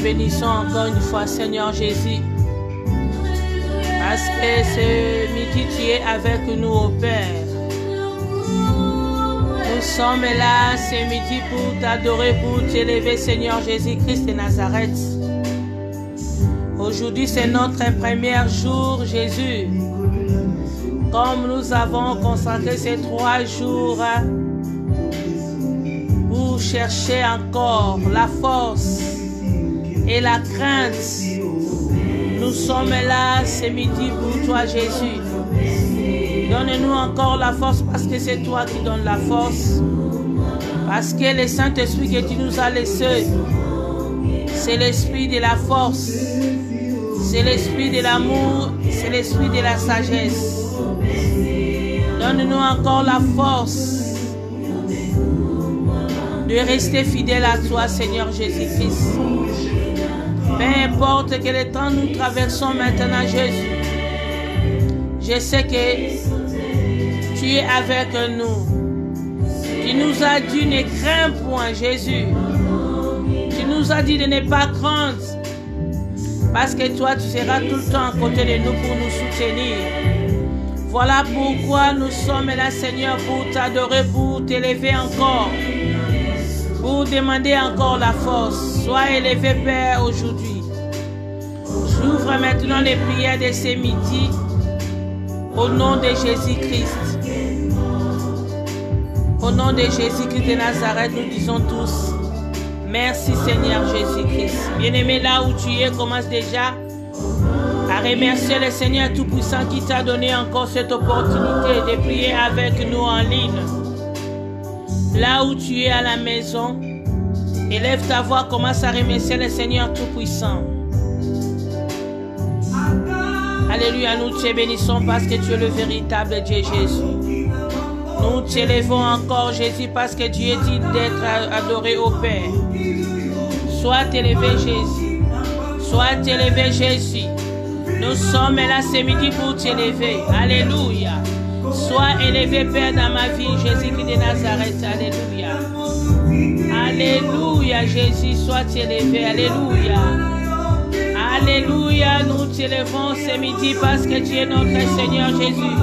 bénissons encore une fois, Seigneur Jésus. Parce que ce midi, tu es avec nous, au Père. Nous sommes là ce midi pour t'adorer, pour t'élever, Seigneur Jésus-Christ de Nazareth. Aujourd'hui, c'est notre premier jour, Jésus. Comme nous avons consacré ces 3 jours pour chercher encore la force et la crainte. Nous sommes là ce midi pour toi, Jésus. Donne-nous encore la force parce que c'est toi qui donnes la force. Parce que le Saint-Esprit que tu nous as laissé, c'est l'esprit de la force, c'est l'esprit de l'amour, c'est l'esprit de la sagesse. Donne-nous encore la force de rester fidèle à toi, Seigneur Jésus-Christ. Peu importe quel temps nous traversons maintenant, Jésus, je sais que tu es avec nous. Tu nous as dit ne crains point, Jésus. Tu nous as dit de ne pas craindre. Parce que toi, tu seras tout le temps à côté de nous pour nous soutenir. Voilà pourquoi nous sommes là, Seigneur, pour t'adorer, pour t'élever encore. Pour demander encore la force. Sois élevé, Père, aujourd'hui. J'ouvre maintenant les prières de ce midi. Au nom de Jésus-Christ. Au nom de Jésus-Christ de Nazareth, nous disons tous merci, Seigneur Jésus-Christ. Bien-aimé, là où tu es, commence déjà à remercier le Seigneur Tout-Puissant qui t'a donné encore cette opportunité de prier avec nous en ligne. Là où tu es à la maison, élève ta voix, commence à remercier le Seigneur Tout-Puissant. Alléluia, nous te bénissons parce que tu es le véritable Dieu, Jésus. Nous t'élevons encore, Jésus, parce que Dieu dit d'être adoré au Père. Sois élevé, Jésus. Sois élevé, Jésus. Nous sommes là ce midi pour t'élever. Alléluia. Sois élevé, Père, dans ma vie, Jésus-Christ de Nazareth. Alléluia. Alléluia, Jésus, sois élevé. Alléluia. Alléluia, nous t'élevons ce midi parce que tu es notre Seigneur Jésus.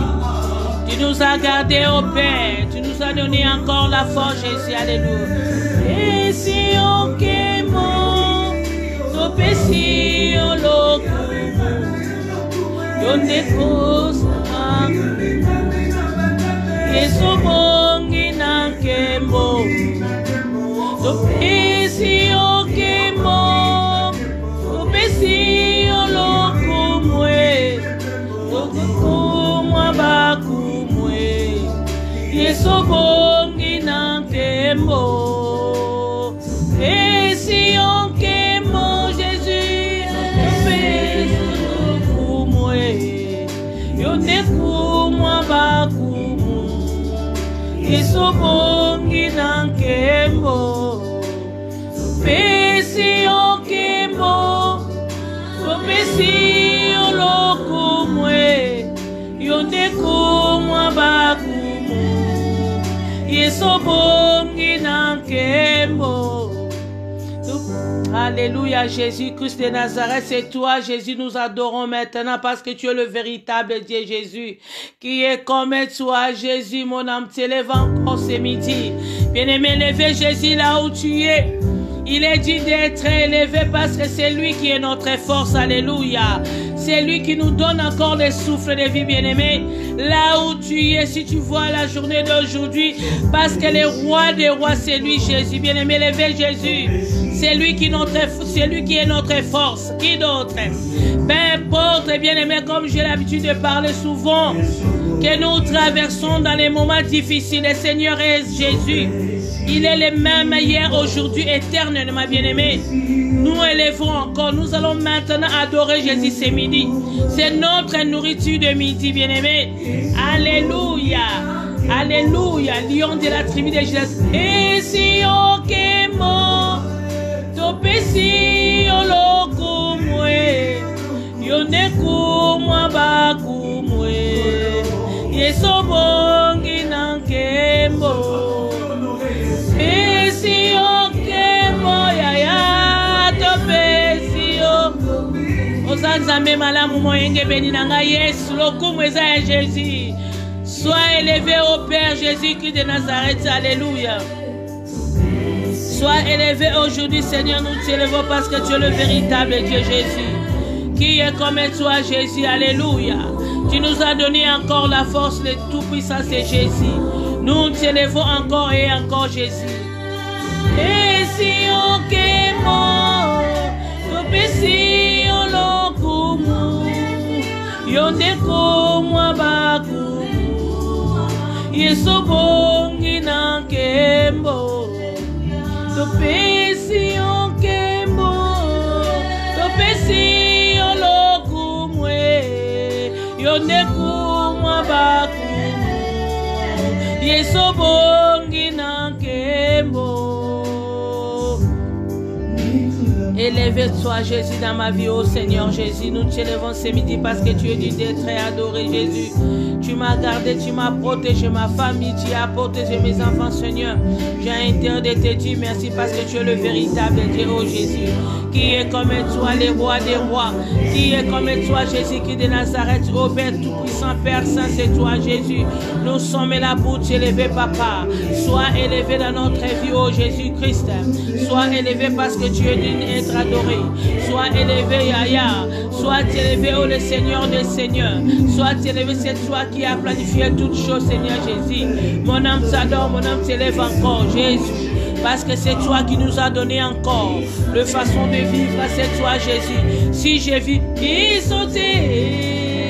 Tu nous as gardés au Père. Tu nous as donné encore la force, Jésus. Alléluia. Et si on quémons, nos péchés, on l'occupent. On dépose et sobongi nankemo. Nos péchés, on quémons. Nos péchés, on l'occupent. Nos baku. Yeso bongi nankemo. Et si on kemo Jésus, pesu kumwe. Yone kumwa bakumu. Yeso bongi nankemo. Pesi on kemo. Pesi on lokumwe. Yone kumwa bakumu. Alléluia, Jésus-Christ de Nazareth, c'est toi, Jésus, nous adorons maintenant parce que tu es le véritable Dieu, Jésus, qui est comme toi, Jésus, mon âme t'élève encore ce midi. Bien-aimé, levez Jésus là où tu es. Il est dit d'être élevé parce que c'est lui qui est notre force, alléluia. C'est lui qui nous donne encore le souffle de vie, bien-aimé. Là où tu es, si tu vois la journée d'aujourd'hui, parce que le roi des rois, c'est lui, Jésus. Bien-aimé, levez Jésus. C'est lui qui est notre force. Qui d'autre? Peu importe, bien-aimé, comme j'ai l'habitude de parler souvent, que nous traversons dans les moments difficiles. Le Seigneur est Jésus. Il est le même hier, aujourd'hui, éternellement, bien-aimé. Nous élevons encore. Nous allons maintenant adorer Jésus ce midi. C'est notre nourriture de midi, bien-aimé. Alléluia. Alléluia. Lion de la tribu de Jésus. Et si on quémo, topesi olokumwe, yone kumwa bakumwe, yeso bongi nankembo. Et si on quémo, yaya, topesi Nzambe malamu moyenge beni nanga Yesu lokumu eza ya Jésus. Sois élevé au Père Jésus-Christ de Nazareth. Alléluia. Sois élevé aujourd'hui, Seigneur, nous t'élevons parce que tu es le véritable Dieu Jésus. Qui est comme toi, Jésus? Alléluia. Tu nous as donné encore la force, le tout-puissant, c'est Jésus. Nous t'élevons encore et encore, Jésus. Et si on kémo, topesi on lokumu, yondeko mwa bakumu, yeso bongi na kembo, topesi on kembo, topesi on lokumu, yondeko mwa bakumu, yeso bongi na kembo. Élève-toi, Jésus, dans ma vie, oh Seigneur Jésus. Nous t'élevons ce midi parce que tu es digne d'être adoré, Jésus. Tu m'as gardé, tu m'as protégé ma famille, tu as protégé mes enfants, Seigneur. J'ai interdit de te dire merci parce que tu es le véritable Dieu, oh Jésus. Qui est comme toi, les rois des rois. Qui est comme toi, Jésus, qui de Nazareth, ô Père tout-puissant, Père Saint, c'est toi, Jésus. Nous sommes là pour t'élever, Papa. Sois élevé dans notre vie, oh Jésus-Christ. Sois élevé parce que tu es digne d'être adoré. Sois élevé, Yahya. Sois élevé, oh le Seigneur des Seigneurs. Sois élevé, c'est toi qui as planifié toutes choses, Seigneur Jésus. Mon âme s'adore, mon âme s'élève encore, Jésus. Parce que c'est toi qui nous as donné encore le façon de vivre, c'est toi, Jésus. Si je vis, il sautait.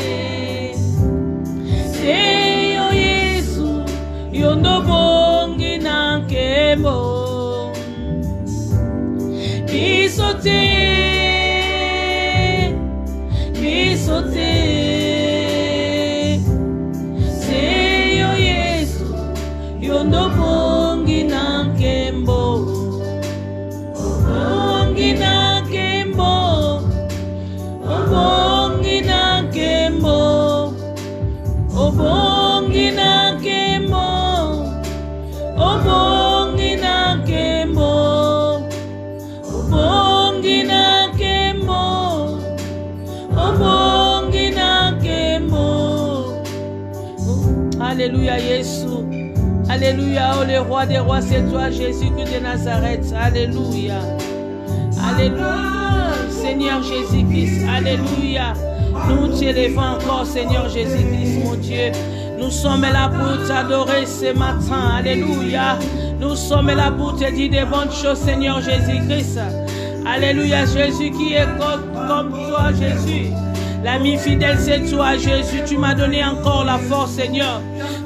C'est yo Yesu, yo no bongi na kemo. Il sautait, il sautait. C'est yo Yesu, yo no bongi na kembo. Bongi na kembo. Bongi na kembo. Bongi na kembo. Bongi na kembo. Bongi na kembo. Bongi na kembo. Alléluia, Jésus. Alléluia, oh le roi des rois, c'est toi, Jésus-Christ de Nazareth. Alléluia. Alléluia, Seigneur Jésus-Christ. Alléluia. Nous t'élevons encore, Seigneur Jésus-Christ, mon Dieu. Nous sommes là pour t'adorer ce matin. Alléluia. Nous sommes là pour te dire des bonnes choses, Seigneur Jésus-Christ. Alléluia, Jésus qui est comme toi, Jésus. L'ami fidèle, c'est toi, Jésus. Tu m'as donné encore la force, Seigneur.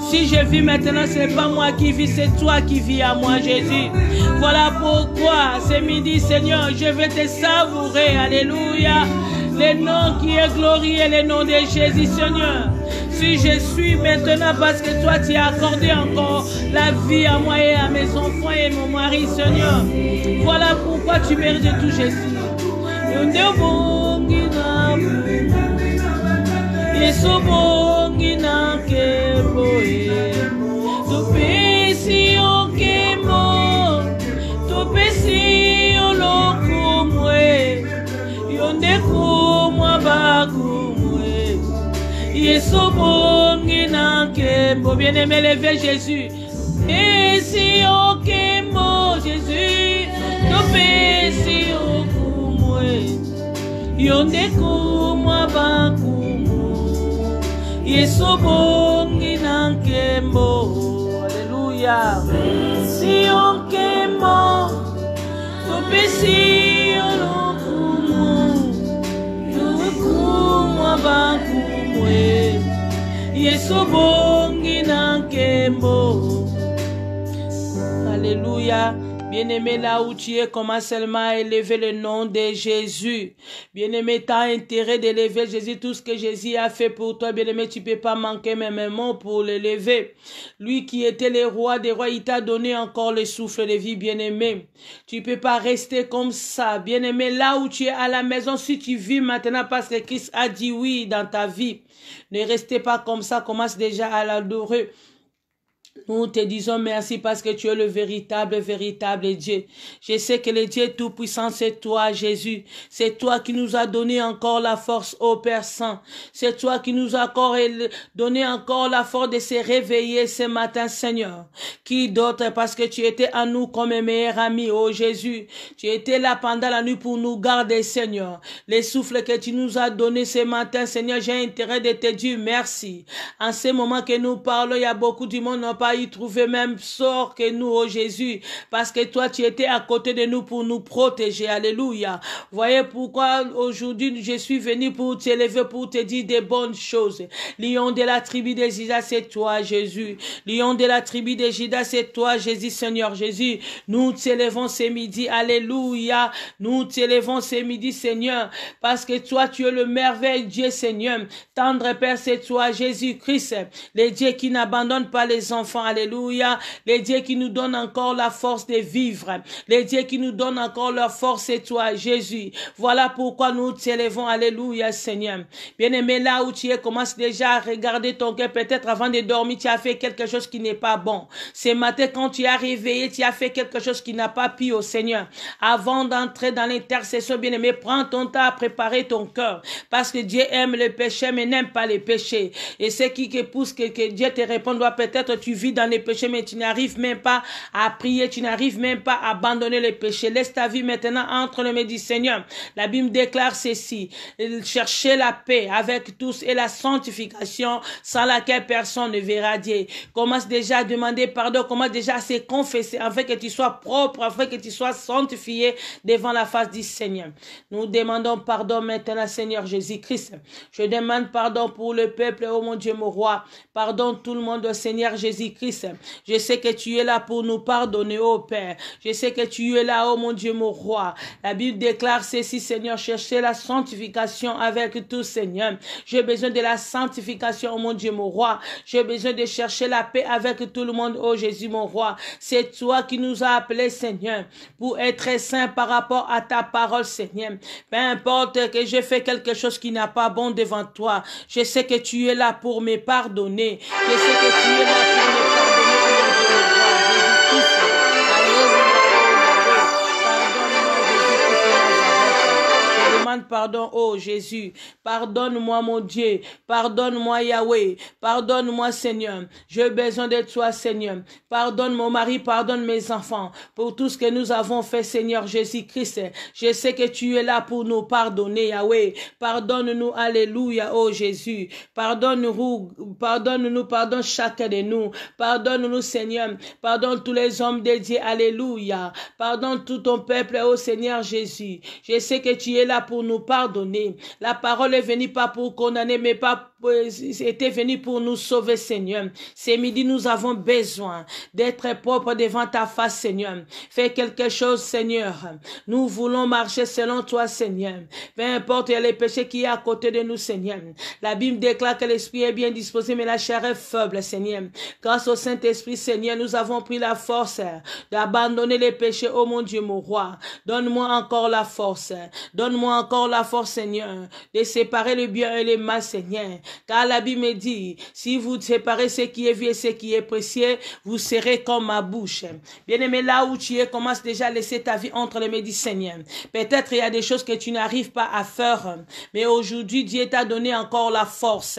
Si je vis maintenant, ce n'est pas moi qui vis, c'est toi qui vis à moi, Jésus. Voilà pourquoi, ce midi, Seigneur, je vais te savourer. Alléluia. Le nom qui est glorieux, le nom de Jésus, Seigneur. Si je suis maintenant, parce que toi, tu as accordé encore la vie à moi et à mes enfants et mon mari, Seigneur. Voilà pourquoi tu mérites tout, Jésus. Yesu bongi na kembo tupesi o kembo tupesi o lokumwe yonde kumwa bakumwe Yesu bongi na kembo. Bien-aimé, levez Jésus. Et si o kembo Jésus tupesi o kumwe yonde kumwa bakumwe Yesu bongi na nkembo. Alléluia. Si on kembo topesi olokumu yokumu abakumwe Yesu bongi na nkembo. Alléluia. Bien-aimé, là où tu es, commence seulement à élever le nom de Jésus. Bien-aimé, tu as intérêt d'élever Jésus. Tout ce que Jésus a fait pour toi, bien-aimé, tu ne peux pas manquer même un mot pour l'élever. Lui qui était le roi des rois, il t'a donné encore le souffle de vie, bien-aimé. Tu ne peux pas rester comme ça. Bien-aimé, là où tu es à la maison, si tu vis maintenant parce que Christ a dit oui dans ta vie, ne restez pas comme ça, commence déjà à l'adorer. Nous te disons merci parce que tu es le véritable Dieu. Je sais que le Dieu Tout-Puissant, c'est toi, Jésus. C'est toi qui nous as donné encore la force, ô Père Saint. C'est toi qui nous as encore donné encore la force de se réveiller ce matin, Seigneur. Qui d'autre, parce que tu étais à nous comme un meilleur ami, ô Jésus. Tu étais là pendant la nuit pour nous garder, Seigneur. Les souffles que tu nous as donnés ce matin, Seigneur, j'ai intérêt de te dire merci. En ce moment que nous parlons, il y a beaucoup du monde qui n'ont pas y trouver même sort que nous, oh Jésus, parce que toi, tu étais à côté de nous pour nous protéger. Alléluia. Voyez pourquoi aujourd'hui, je suis venu pour t'élever, pour te dire des bonnes choses. Lion de la tribu de Juda, c'est toi, Jésus. Lion de la tribu de Juda, c'est toi, Jésus, Seigneur Jésus. Nous t'élevons ce midi. Alléluia. Nous t'élevons ce midi, Seigneur, parce que toi, tu es le merveilleux Dieu, Seigneur. Tendre Père, c'est toi, Jésus-Christ, le Dieu qui n'abandonne pas les enfants. Alléluia. Les dieux qui nous donnent encore la force de vivre. Les dieux qui nous donnent encore leur force, c'est toi, Jésus. Voilà pourquoi nous t'élevons. Alléluia, Seigneur. Bien-aimé, là où tu es, commence déjà à regarder ton cœur. Peut-être avant de dormir, tu as fait quelque chose qui n'est pas bon. Ce matin, quand tu as réveillé, tu as fait quelque chose qui n'a pas plu au Seigneur. Avant d'entrer dans l'intercession, bien-aimé, prends ton temps à préparer ton cœur. Parce que Dieu aime le péché, mais n'aime pas les péchés. Et ce qui te pousse que Dieu te réponde, peut-être tu vis dans les péchés, mais tu n'arrives même pas à prier, tu n'arrives même pas à abandonner les péchés. Laisse ta vie maintenant entre les mains du Seigneur. La Bible déclare ceci: cherchez la paix avec tous et la sanctification sans laquelle personne ne verra Dieu. Commence déjà à demander pardon, commence déjà à se confesser afin que tu sois propre, afin que tu sois sanctifié devant la face du Seigneur. Nous demandons pardon maintenant, Seigneur Jésus-Christ. Je demande pardon pour le peuple, oh mon Dieu, mon roi. Pardon tout le monde, Seigneur Jésus-Christ. Je sais que tu es là pour nous pardonner, oh Père. Je sais que tu es là, oh mon Dieu, mon roi. La Bible déclare ceci, Seigneur, cherchez la sanctification avec tout, Seigneur. J'ai besoin de la sanctification, oh mon Dieu, mon roi. J'ai besoin de chercher la paix avec tout le monde, oh Jésus, mon roi. C'est toi qui nous as appelés, Seigneur, pour être saint par rapport à ta parole, Seigneur. Peu importe que j'ai fait quelque chose qui n'a pas bon devant toi. Je sais que tu es là pour me pardonner. Je sais que tu es là pour me pardonner, oh mon Dieu, mon roi. Jésus-Christ. Pardon, oh Jésus, pardonne-moi mon Dieu, pardonne-moi Yahweh, pardonne-moi Seigneur, j'ai besoin de toi Seigneur, pardonne mon mari, pardonne mes enfants, pour tout ce que nous avons fait Seigneur Jésus-Christ, je sais que tu es là pour nous pardonner Yahweh, pardonne-nous, alléluia, oh Jésus, pardonne-nous, pardonne chacun de nous, pardonne-nous Seigneur, pardonne tous les hommes de Dieu, alléluia, pardonne tout ton peuple, oh Seigneur Jésus, je sais que tu es là pour nous pardonner. La parole est venue pas pour condamner, mais pas était venue pour nous sauver, Seigneur. Ce midi, nous avons besoin d'être propres devant ta face, Seigneur. Fais quelque chose, Seigneur. Nous voulons marcher selon toi, Seigneur. Peu importe les péchés qui est à côté de nous, Seigneur. La Bible déclare que l'esprit est bien disposé, mais la chair est faible, Seigneur. Grâce au Saint-Esprit, Seigneur, nous avons pris la force d'abandonner les péchés, oh mon Dieu, mon roi. Donne-moi encore la force. Donne-moi encore la force, Seigneur, de séparer le bien et le mal, Seigneur. Car la Bible me dit, si vous séparez ce qui est vieux et ce qui est précieux, vous serez comme ma bouche. Bien-aimé, là où tu es, commence déjà à laisser ta vie entre les mains du Seigneur. Peut-être il y a des choses que tu n'arrives pas à faire, mais aujourd'hui, Dieu t'a donné encore la force.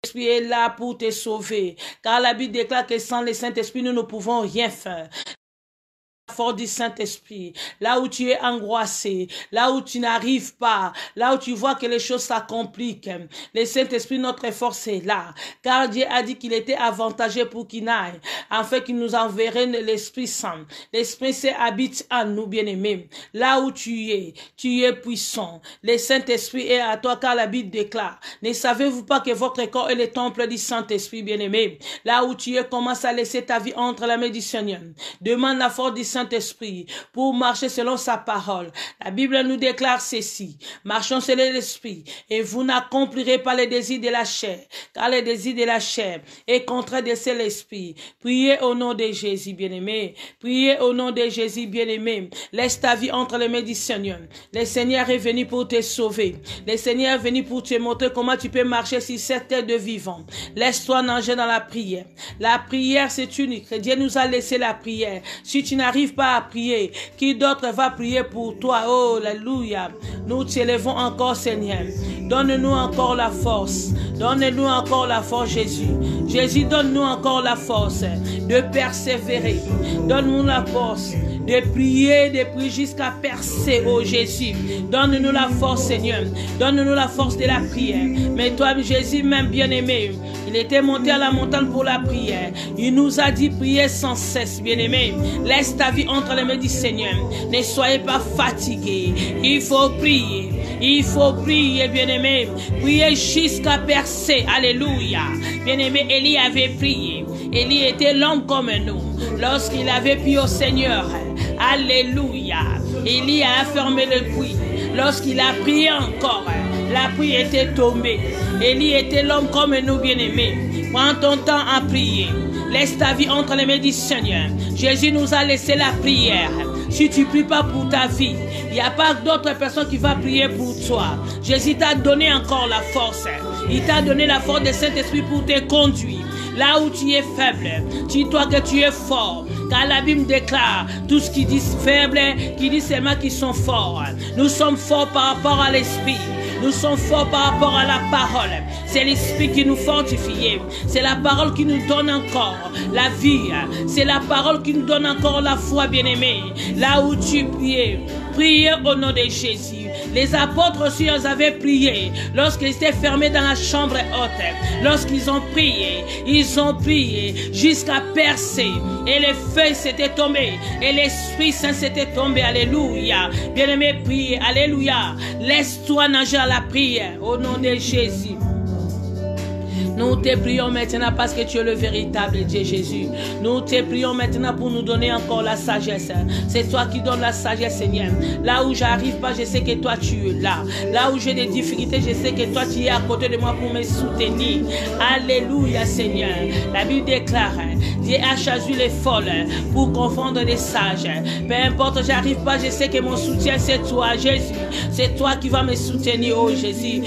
L'Esprit est là pour te sauver. Car la Bible déclare que sans le Saint-Esprit, nous ne pouvons rien faire. Force du Saint-Esprit, là où tu es angoissé, là où tu n'arrives pas, là où tu vois que les choses s'accomplissent, le Saint-Esprit, notre force est là, car Dieu a dit qu'il était avantageux pour qu'il aille, afin qu'il nous enverrait l'Esprit Saint. L'Esprit Saint habite en nous, bien-aimés. Là où tu es puissant. Le Saint-Esprit est à toi, car la Bible déclare. Ne savez-vous pas que votre corps est le temple du Saint-Esprit, bien-aimé? Là où tu es, commence à laisser ta vie entre la main du Seigneur. Demande la force du Saint-Esprit Saint-Esprit pour marcher selon sa parole. La Bible nous déclare ceci. Marchons selon l'Esprit et vous n'accomplirez pas les désirs de la chair, car les désirs de la chair est contraire de l'Esprit. Priez au nom de Jésus, bien-aimé. Priez au nom de Jésus, bien-aimé. Laisse ta vie entre les mains du Seigneur. Le Seigneur est venu pour te sauver. Le Seigneur est venu pour te montrer comment tu peux marcher sur cette terre de vivant. Laisse-toi nager dans la prière. La prière, c'est unique. Dieu nous a laissé la prière. Si tu n'arrives pas à prier, qui d'autre va prier pour toi? Oh, alléluia. Nous t'élevons encore, Seigneur. Donne-nous encore la force. Donne-nous encore la force, Jésus. Jésus, donne-nous encore la force de persévérer. Donne-nous la force de prier jusqu'à percer, oh Jésus. Donne-nous la force, Seigneur. Donne-nous la force de la prière. Mais toi, Jésus, même bien-aimé, il était monté à la montagne pour la prière. Il nous a dit prier sans cesse, bien-aimé. Laisse ta vie entre les mains du Seigneur. Ne soyez pas fatigués. Il faut prier. Il faut prier, bien-aimé. Prier jusqu'à percer. Alléluia. Bien-aimé, Élie avait prié. Élie était l'homme comme nous. Lorsqu'il avait prié au Seigneur, alléluia, Élie a fermé le puits. Lorsqu'il a prié encore, la pluie était tombée. Élie était l'homme comme nous, bien-aimés. Prends ton temps à prier. Laisse ta vie entre les mains du Seigneur. Jésus nous a laissé la prière. Si tu ne pries pas pour ta vie, il n'y a pas d'autre personne qui va prier pour toi. Jésus t'a donné encore la force. Il t'a donné la force du Saint-Esprit pour te conduire. Là où tu es faible, dis-toi que tu es fort. Car la Bible déclare, tous qui disent faibles, qui disent seulement qu'ils sont forts. Nous sommes forts par rapport à l'Esprit. Nous sommes forts par rapport à la parole. C'est l'Esprit qui nous fortifie. C'est la parole qui nous donne encore la vie. C'est la parole qui nous donne encore la foi, bien-aimée. Là où tu priais, priez au nom de Jésus. Les apôtres aussi, ils avaient prié lorsqu'ils étaient fermés dans la chambre haute. Lorsqu'ils ont prié jusqu'à percer. Et les feuilles s'étaient tombées. Et l'Esprit Saint s'était tombé. Alléluia. Bien-aimé, priez. Alléluia. Laisse-toi nager à la prière au nom de Jésus. Nous te prions maintenant parce que tu es le véritable Dieu Jésus. Nous te prions maintenant pour nous donner encore la sagesse. C'est toi qui donnes la sagesse, Seigneur. Là où j'arrive pas, je sais que toi tu es là. Là où j'ai des difficultés, je sais que toi tu es à côté de moi pour me soutenir. Alléluia, Seigneur. La Bible déclare, Dieu a choisi les folles pour confondre les sages. Peu importe, j'arrive pas, je sais que mon soutien c'est toi, Jésus. C'est toi qui vas me soutenir, oh Jésus.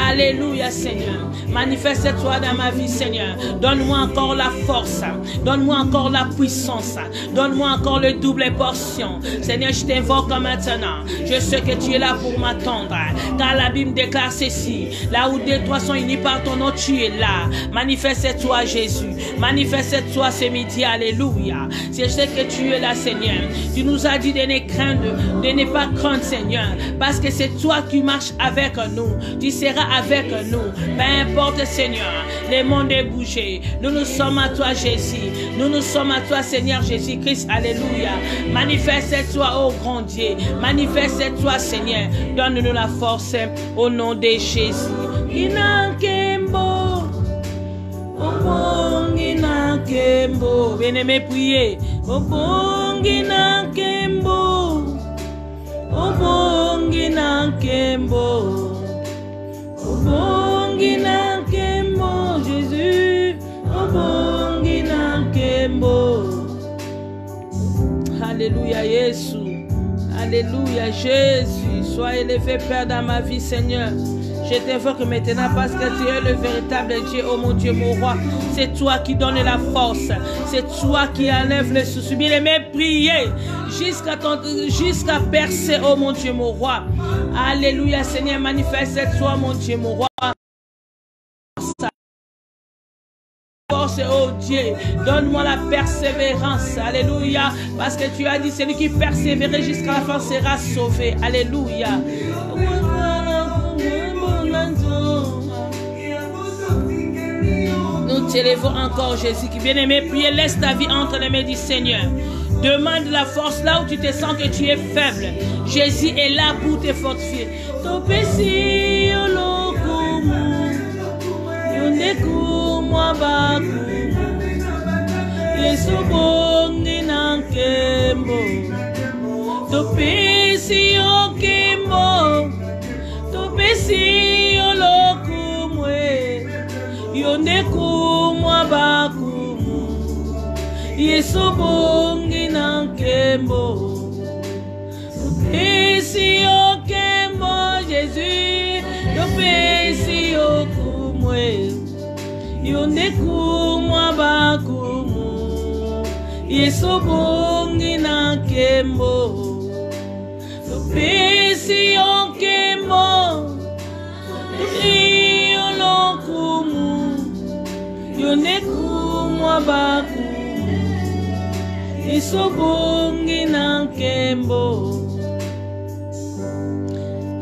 Alléluia, Seigneur. Manifeste-toi dans ma vie, Seigneur. Donne-moi encore la force. Donne-moi encore la puissance. Donne-moi encore le double portion. Seigneur, je t'invoque maintenant. Je sais que tu es là pour m'attendre. Car la Bible déclare ceci. Là où deux, trois sont unis par ton nom, tu es là. Manifeste-toi, Jésus. Manifeste-toi ce midi. Alléluia. Je sais que tu es là, Seigneur. Tu nous as dit de ne craindre, de ne pas craindre, Seigneur. Parce que c'est toi qui marches avec nous. Tu seras avec nous. Peu importe, Seigneur. Le monde est bougé. Nous nous sommes à toi, Jésus. Nous nous sommes à toi, Seigneur Jésus-Christ. Alléluia. Manifeste-toi, ô grand Dieu. Manifeste-toi, Seigneur. Donne-nous la force au nom de Jésus. Inankembo. Inankembo. Bien-aimé, priez. Inankembo. Inankembo. Jésus, alléluia, Jésus, alléluia, Jésus, sois élevé, Père, dans ma vie, Seigneur. Je t'invoque maintenant parce que tu es le véritable Dieu, oh mon Dieu, mon roi. C'est toi qui donnes la force. C'est toi qui enlèves les soucis. Bien-aimé, priez jusqu'à percer, oh mon Dieu, mon roi. Alléluia, Seigneur, manifeste-toi, mon Dieu, mon roi. Force, oh Dieu, donne-moi la persévérance, alléluia, parce que tu as dit, celui qui persévère jusqu'à la fin sera sauvé, alléluia. Nous t'élevons encore, Jésus, qui bien-aimé, priez, laisse ta vie entre les mains du Seigneur. Demande la force là où tu te sens que tu es faible. Jésus est là pour te fortifier. Yesu bongi nankembo. Topesi okemo, topesi olokumwe, yonekumwa bakumu, Yesu bongi nankembo. Topesi okemo, Jésus, topesi okumwe, yonekumwa bakumu, Yesu bongi nankembo. Topesi okemo, yolokumu, yonekumwa bakumu, Yesu bongi nankembo.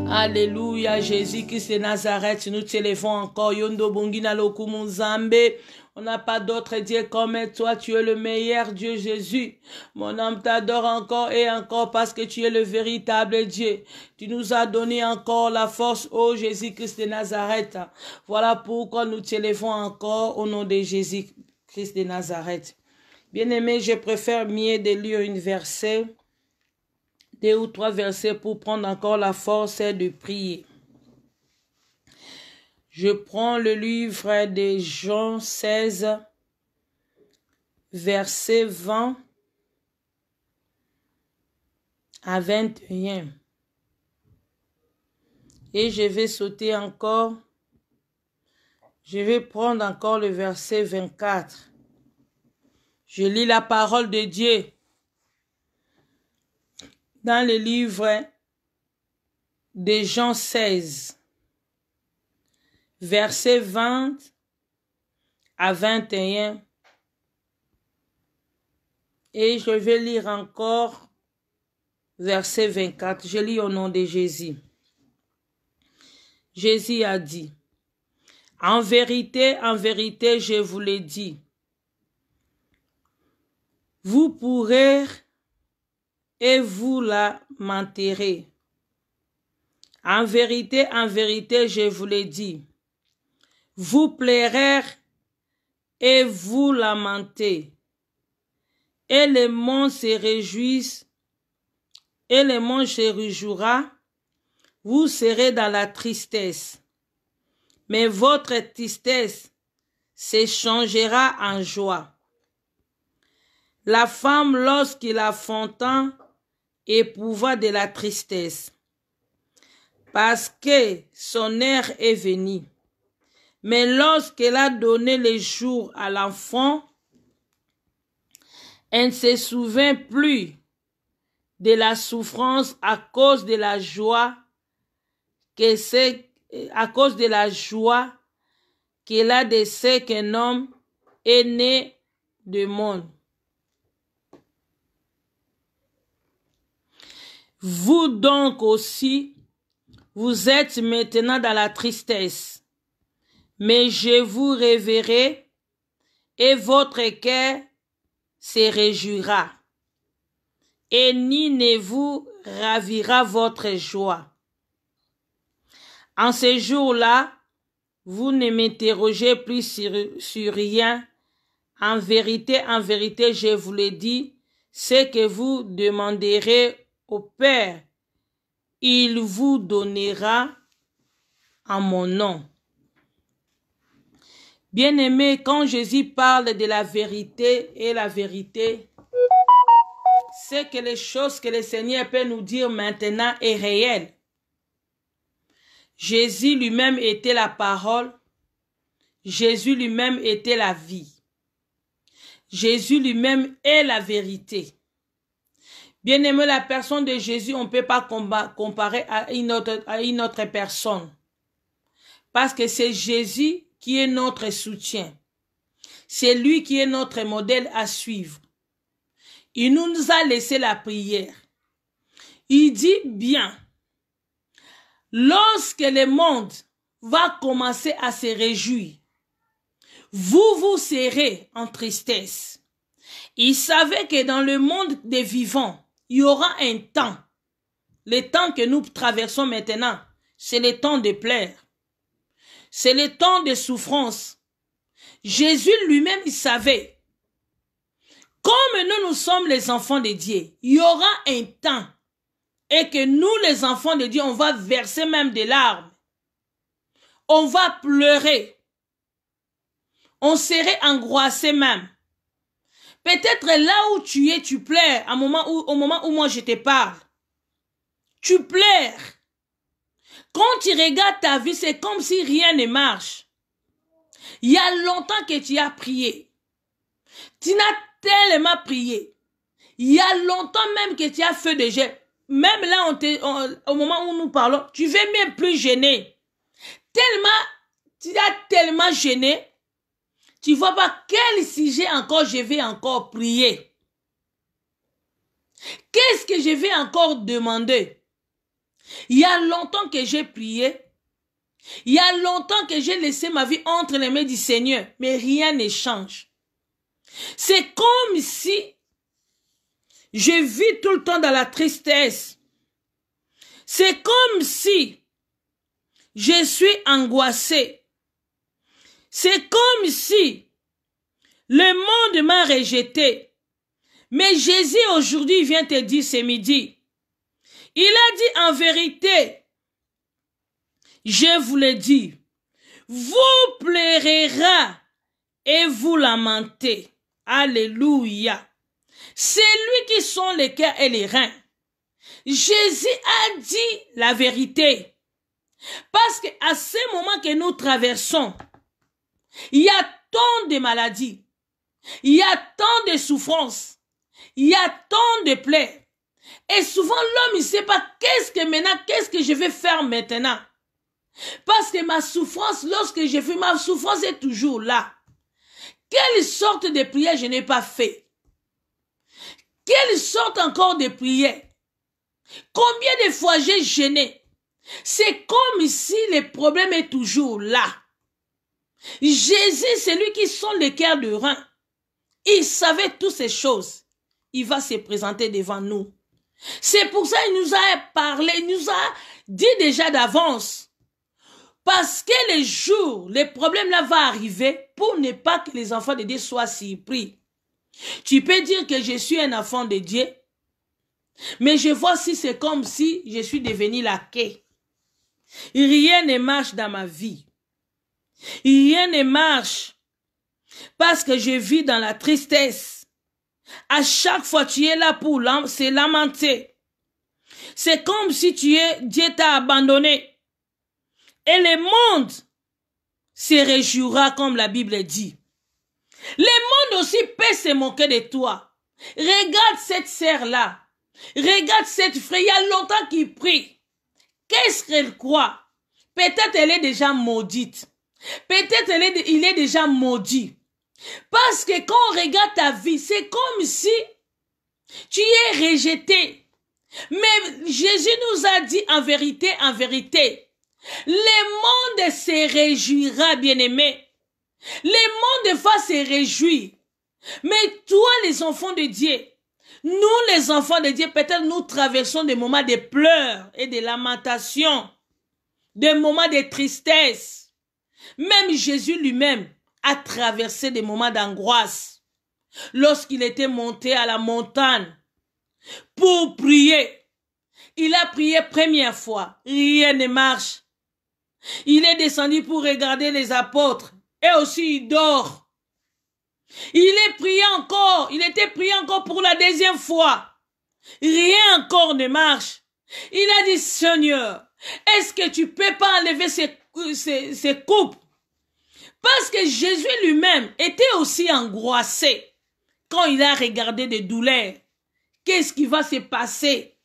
Alléluia, Jésus-Christ de Nazareth, nous t'élevons encore. Yondo bongi na lokumu Nzambe. On n'a pas d'autre Dieu comme toi. Tu es le meilleur Dieu, Jésus. Mon âme t'adore encore et encore parce que tu es le véritable Dieu. Tu nous as donné encore la force, ô Jésus-Christ de Nazareth. Voilà pourquoi nous t'élevons encore au nom de Jésus-Christ de Nazareth. Bien-aimé, je préfère mieux de lire une verset, 2 ou 3 versets pour prendre encore la force et de prier. Je prends le livre de Jean 16, verset 20 à 21. Et je vais sauter encore. Je vais prendre encore le verset 24. Je lis la parole de Dieu dans le livre de Jean 16. Verset 20 à 21. Et je vais lire encore verset 24. Je lis au nom de Jésus. Jésus a dit, en vérité, je vous l'ai dit, vous pourrez et vous lamenterez. En vérité, je vous l'ai dit, vous plairez et vous lamentez, et le monde se réjouit, et le monde se réjouira, vous serez dans la tristesse, mais votre tristesse se changera en joie. La femme, lorsqu'il a fontant, éprouva de la tristesse, parce que son heure est venue. Mais lorsqu'elle a donné le jour à l'enfant, elle ne se souvint plus de la souffrance à cause de la joie qu'elle a de ce qu'un homme est né du monde. Vous donc aussi, vous êtes maintenant dans la tristesse. Mais je vous reverrai et votre cœur se réjouira. Et ni ne vous ravira votre joie. En ce jour-là, vous ne m'interrogez plus sur rien. En vérité, je vous le dis, ce que vous demanderez au Père, il vous donnera en mon nom. Bien-aimé, quand Jésus parle de la vérité et la vérité, c'est que les choses que le Seigneur peut nous dire maintenant est réelle. Jésus lui-même était la parole. Jésus lui-même était la vie. Jésus lui-même est la vérité. Bien-aimé, la personne de Jésus, on ne peut pas comparer à une autre personne. Parce que c'est Jésus qui est notre soutien. C'est lui qui est notre modèle à suivre. Il nous a laissé la prière. Il dit bien, lorsque le monde va commencer à se réjouir, vous serez en tristesse. Il savait que dans le monde des vivants, il y aura un temps. Le temps que nous traversons maintenant, c'est le temps de plaire. C'est le temps de souffrance. Jésus lui-même, il savait Comme nous sommes les enfants de Dieu, il y aura un temps et que nous, les enfants de Dieu, on va verser même des larmes. On va pleurer. On serait angoissé même. Peut-être là où tu es, tu pleures au moment où moi je te parle. Tu pleures. Quand tu regardes ta vie, c'est comme si rien ne marche. Il y a longtemps que tu as prié. Tu n'as tellement prié. Il y a longtemps même que tu as fait des jets. Même là, au moment où nous parlons, tu ne veux même plus gêner. Tu as tellement gêné. Tu ne vois pas quel sujet encore je vais encore prier. Qu'est-ce que je vais encore demander? Il y a longtemps que j'ai prié. Il y a longtemps que j'ai laissé ma vie entre les mains du Seigneur. Mais rien ne change. C'est comme si je vis tout le temps dans la tristesse. C'est comme si je suis angoissé. C'est comme si le monde m'a rejeté. Mais Jésus aujourd'hui vient te dire ce midi. Il a dit en vérité, je vous le dis, vous pleurerez et vous lamentez. Alléluia. C'est lui qui sont les cœurs et les reins. Jésus a dit la vérité. Parce qu'à ce moment que nous traversons, il y a tant de maladies, il y a tant de souffrances, il y a tant de plaies. Et souvent l'homme ne sait pas qu'est-ce que je vais faire maintenant. Parce que ma souffrance, lorsque j'ai fait ma souffrance est toujours là. Quelle sorte de prière je n'ai pas fait? Quelle sorte encore de prière? Combien de fois j'ai gêné? C'est comme si le problème est toujours là. Jésus, c'est lui qui sonde les cœurs de rein. Il savait toutes ces choses. Il va se présenter devant nous. C'est pour ça qu'il nous a parlé, il nous a dit déjà d'avance. Parce que les jours, les problèmes là vont arriver pour ne pas que les enfants de Dieu soient surpris. Tu peux dire que je suis un enfant de Dieu, mais je vois si c'est comme si je suis devenu laquais. Rien ne marche dans ma vie. Rien ne marche parce que je vis dans la tristesse. À chaque fois, tu es là pour se lamenter. C'est comme si Dieu t'a abandonné. Et le monde se réjouira comme la Bible dit. Le monde aussi peut se moquer de toi. Regarde cette sœur-là. Regarde cette frère. Il y a longtemps qu'il prie. Qu'est-ce qu'elle croit? Peut-être elle est déjà maudite. Peut-être il est déjà maudit. Parce que quand on regarde ta vie, c'est comme si tu es rejeté. Mais Jésus nous a dit en vérité, le monde se réjouira, bien-aimé. Le monde va se réjouir. Mais toi, les enfants de Dieu, nous, les enfants de Dieu, peut-être nous traversons des moments de pleurs et de lamentations, des moments de tristesse. Même Jésus lui-même a traversé des moments d'angoisse lorsqu'il était monté à la montagne pour prier. Il a prié première fois, rien ne marche. Il est descendu pour regarder les apôtres et aussi il dort. Il est prié encore, il était prié encore pour la deuxième fois. Rien encore ne marche. Il a dit, Seigneur, est-ce que tu peux pas enlever ces coupes? Parce que Jésus lui-même était aussi angoissé quand il a regardé des douleurs. Qu'est-ce qui va se passer?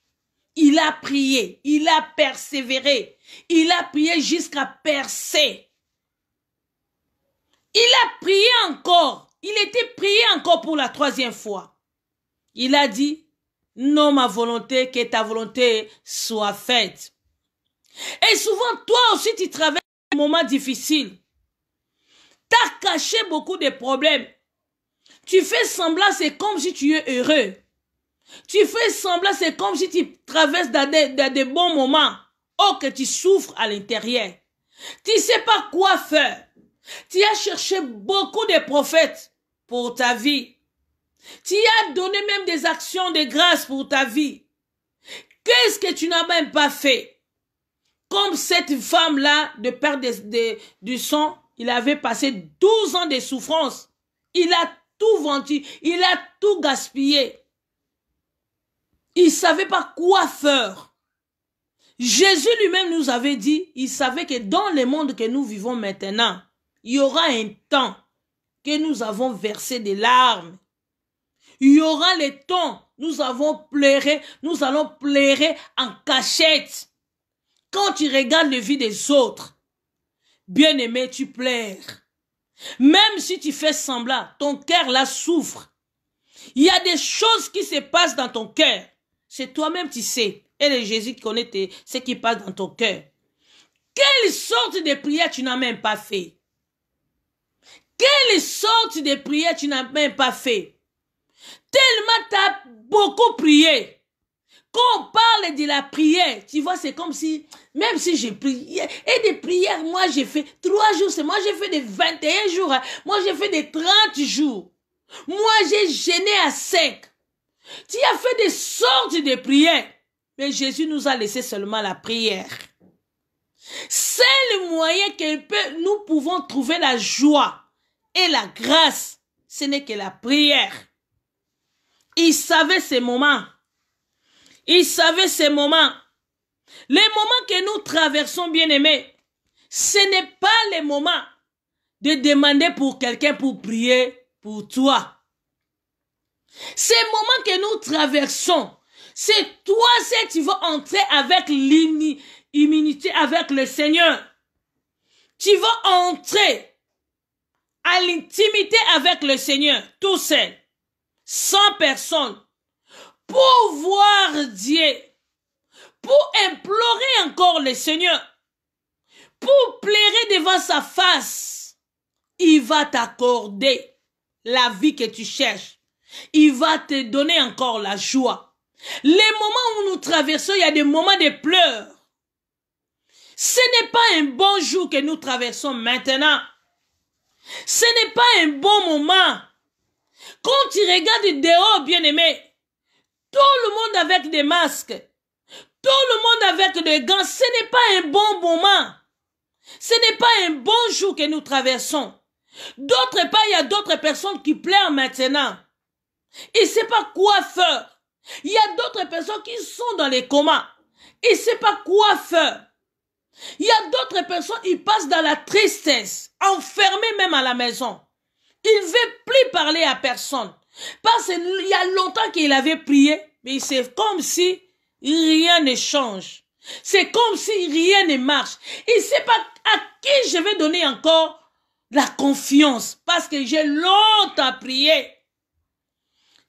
Il a prié, il a persévéré, il a prié jusqu'à percer. Il a prié encore, il était prié encore pour la troisième fois. Il a dit, non ma volonté, que ta volonté soit faite. Et souvent, toi aussi, tu traverses des moments difficiles. Tu as caché beaucoup de problèmes. Tu fais semblant, c'est comme si tu es heureux. Tu fais semblant, c'est comme si tu traverses dans des bons moments. Oh, que tu souffres à l'intérieur. Tu ne sais pas quoi faire. Tu as cherché beaucoup de prophètes pour ta vie. Tu as donné même des actions de grâce pour ta vie. Qu'est-ce que tu n'as même pas fait? Comme cette femme-là, de perdre du sang, il avait passé 12 ans de souffrance. Il a tout vendu, il a tout gaspillé. Il ne savait pas quoi faire. Jésus lui-même nous avait dit, il savait que dans le monde que nous vivons maintenant, il y aura un temps que nous avons versé des larmes. Il y aura le temps, nous allons pleurer en cachette. Quand tu regardes la vie des autres, bien-aimé, tu pleures. Même si tu fais semblant, ton cœur là souffre. Il y a des choses qui se passent dans ton cœur. C'est toi-même qui sais. Et le Jésus qui connaît ce qui passe dans ton cœur. Quelle sorte de prière tu n'as même pas fait? Quelle sorte de prière tu n'as même pas fait? Tellement tu as beaucoup prié. Quand on parle de la prière, tu vois, c'est comme si, même si j'ai prié, et des prières, moi j'ai fait 3 jours, moi j'ai fait des 21 jours, moi j'ai fait des 30 jours. Moi j'ai jeûné à sec. Tu as fait des sortes de prières. Mais Jésus nous a laissé seulement la prière. C'est le moyen que nous pouvons trouver la joie et la grâce. Ce n'est que la prière. Il savait ces moments. Il savait ces moments. Les moments que nous traversons, bien-aimés, ce n'est pas les moments de demander pour quelqu'un pour prier pour toi. Ces moments que nous traversons, c'est toi si tu vas entrer avec l'immunité avec le Seigneur. Tu vas entrer à l'intimité avec le Seigneur, tout seul, sans personne, pour voir Dieu, pour implorer encore le Seigneur, pour pleurer devant sa face. Il va t'accorder la vie que tu cherches. Il va te donner encore la joie. Les moments où nous traversons, il y a des moments de pleurs. Ce n'est pas un bon jour que nous traversons maintenant. Ce n'est pas un bon moment. Quand tu regardes dehors, bien-aimé, tout le monde avec des masques, tout le monde avec des gants, ce n'est pas un bon moment. Ce n'est pas un bon jour que nous traversons. D'autre part, il y a d'autres personnes qui pleurent maintenant. Ils ne savent pas quoi faire. Il y a d'autres personnes qui sont dans les comas. Ils ne savent pas quoi faire. Il y a d'autres personnes, ils passent dans la tristesse, enfermés même à la maison. Ils ne veulent plus parler à personne. Parce qu'il y a longtemps qu'il avait prié, mais c'est comme si rien ne change. C'est comme si rien ne marche. Il ne sait pas à qui je vais donner encore la confiance. Parce que j'ai longtemps prié.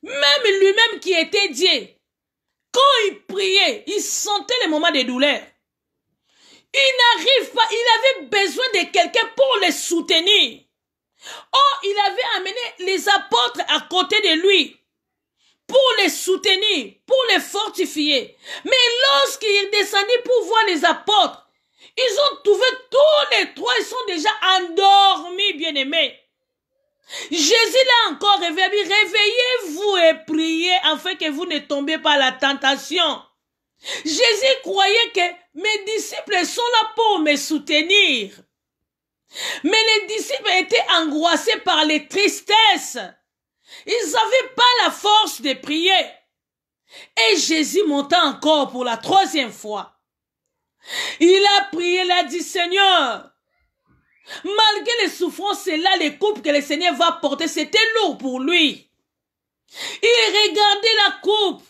Même lui-même qui était Dieu, quand il priait, il sentait les moments de douleur. Il n'arrive pas, il avait besoin de quelqu'un pour le soutenir. Oh, il avait amené les apôtres à côté de lui pour les soutenir, pour les fortifier. Mais lorsqu'il descendit pour voir les apôtres, ils ont trouvé tous les 3, ils sont déjà endormis, bien-aimés. Jésus l'a encore réveillé. Réveillez-vous et priez afin que vous ne tombiez pas à la tentation. Jésus croyait que mes disciples sont là pour me soutenir. Mais les disciples étaient angoissés par les tristesses. Ils n'avaient pas la force de prier. Et Jésus monta encore pour la 3e fois. Il a prié, il a dit, Seigneur, malgré les souffrances, c'est là les coupes que le Seigneur va porter. C'était lourd pour lui. Il regardait la coupe.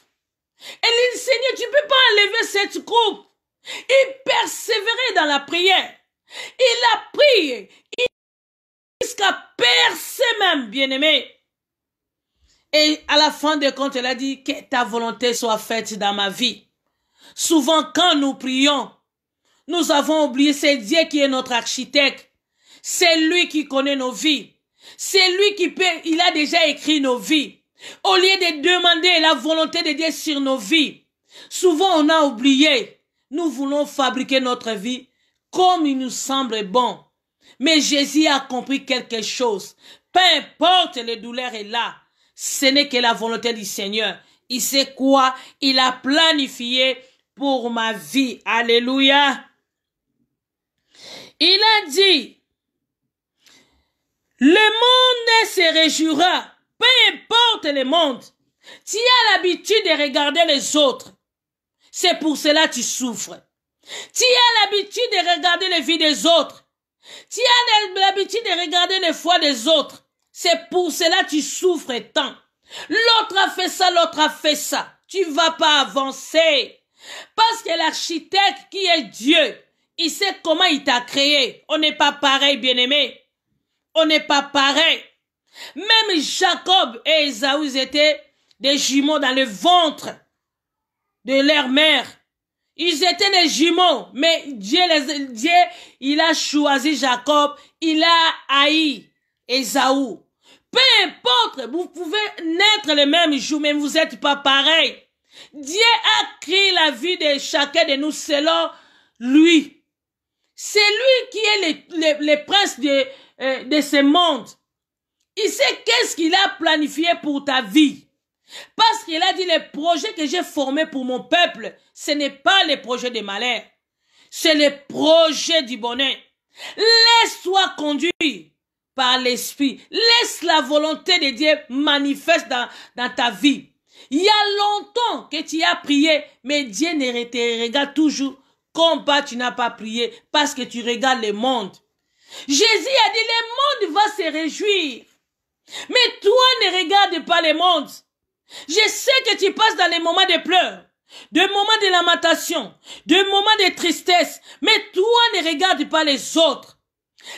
Et il dit, Seigneur, tu ne peux pas enlever cette coupe. Il persévérait dans la prière. Il a prié. Jusqu'à percer même, bien-aimé. Et à la fin de compte, il a dit, que ta volonté soit faite dans ma vie. Souvent, quand nous prions, nous avons oublié, c'est Dieu qui est notre architecte. C'est lui qui connaît nos vies. C'est lui qui peut, il a déjà écrit nos vies. Au lieu de demander la volonté de Dieu sur nos vies, souvent on a oublié. Nous voulons fabriquer notre vie comme il nous semble bon. Mais Jésus a compris quelque chose. Peu importe les douleurs est là. Ce n'est que la volonté du Seigneur. Il sait quoi il a planifié pour ma vie. Alléluia. Il a dit, le monde se réjouira, peu importe le monde. Tu as l'habitude de regarder les autres. C'est pour cela que tu souffres. Tu as l'habitude de regarder les vies des autres. Tu as l'habitude de regarder les foi des autres. C'est pour cela que tu souffres tant. L'autre a fait ça, l'autre a fait ça. Tu ne vas pas avancer. Parce que l'architecte qui est Dieu, il sait comment il t'a créé. On n'est pas pareil, bien-aimé. On n'est pas pareil. Même Jacob et Ésaü étaient des jumeaux dans le ventre de leur mère. Ils étaient des jumeaux, mais Dieu, il a choisi Jacob, il a haï Ésaü. Peu importe, vous pouvez naître le même jour, mais vous n'êtes pas pareil. Dieu a créé la vie de chacun de nous selon lui. C'est lui qui est le prince de ce monde. Il sait qu'est-ce qu'il a planifié pour ta vie. Parce qu'il a dit, les projets que j'ai formés pour mon peuple, ce n'est pas les projets de malheur. C'est les projets du bonheur. Laisse-toi conduire par l'esprit. Laisse la volonté de Dieu manifeste dans ta vie. Il y a longtemps que tu as prié, mais Dieu ne te regarde toujours comme tu n'as pas prié, parce que tu regardes le monde. Jésus a dit, le monde va se réjouir. Mais toi ne regarde pas le monde. Je sais que tu passes dans les moments de pleurs, des moments de lamentation, des moments de tristesse, mais toi ne regarde pas les autres.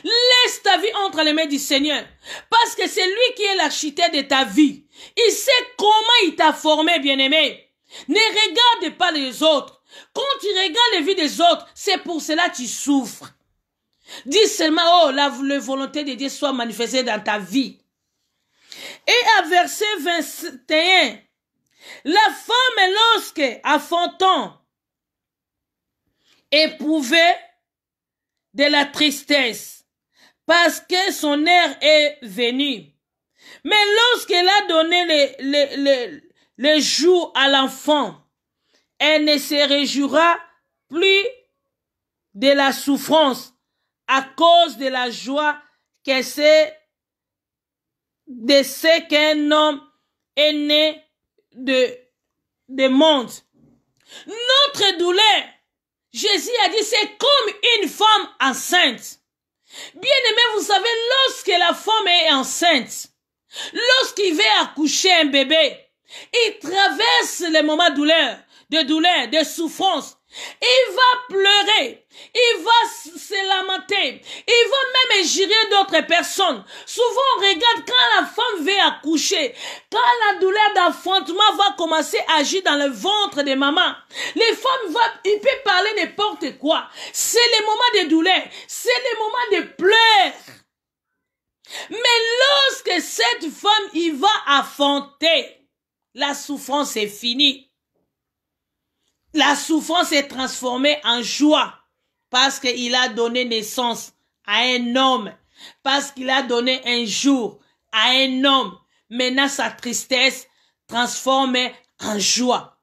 Laisse ta vie entre les mains du Seigneur, parce que c'est lui qui est l'architecte de ta vie. Il sait comment il t'a formé, bien-aimé. Ne regarde pas les autres. Quand tu regardes les vies des autres, c'est pour cela que tu souffres. Dis seulement, oh, la volonté de Dieu soit manifestée dans ta vie. Et à verset 21, la femme, lorsque, affrontant, éprouvait de la tristesse, parce que son heure est venue. Mais lorsqu'elle a donné le jour à l'enfant, elle ne se réjouira plus de la souffrance à cause de la joie que c'est de ce qu'un homme est né de monde. Notre douleur, Jésus a dit, c'est comme une femme enceinte. Bien-aimé, vous savez, lorsque la femme est enceinte, lorsqu'il veut accoucher un bébé, il traverse les moments de douleur, de souffrance. Il va pleurer, il va se lamenter, il va même injurer d'autres personnes. Souvent on regarde quand la femme veut accoucher, quand la douleur d'enfantement va commencer à agir dans le ventre de maman. Les femmes il peut parler n'importe quoi. C'est le moment de douleur, c'est le moment de pleurs. Mais lorsque cette femme il va affronter, la souffrance est finie. La souffrance est transformée en joie parce qu'il a donné naissance à un homme, parce qu'il a donné un jour à un homme. Maintenant, sa tristesse transformée en joie.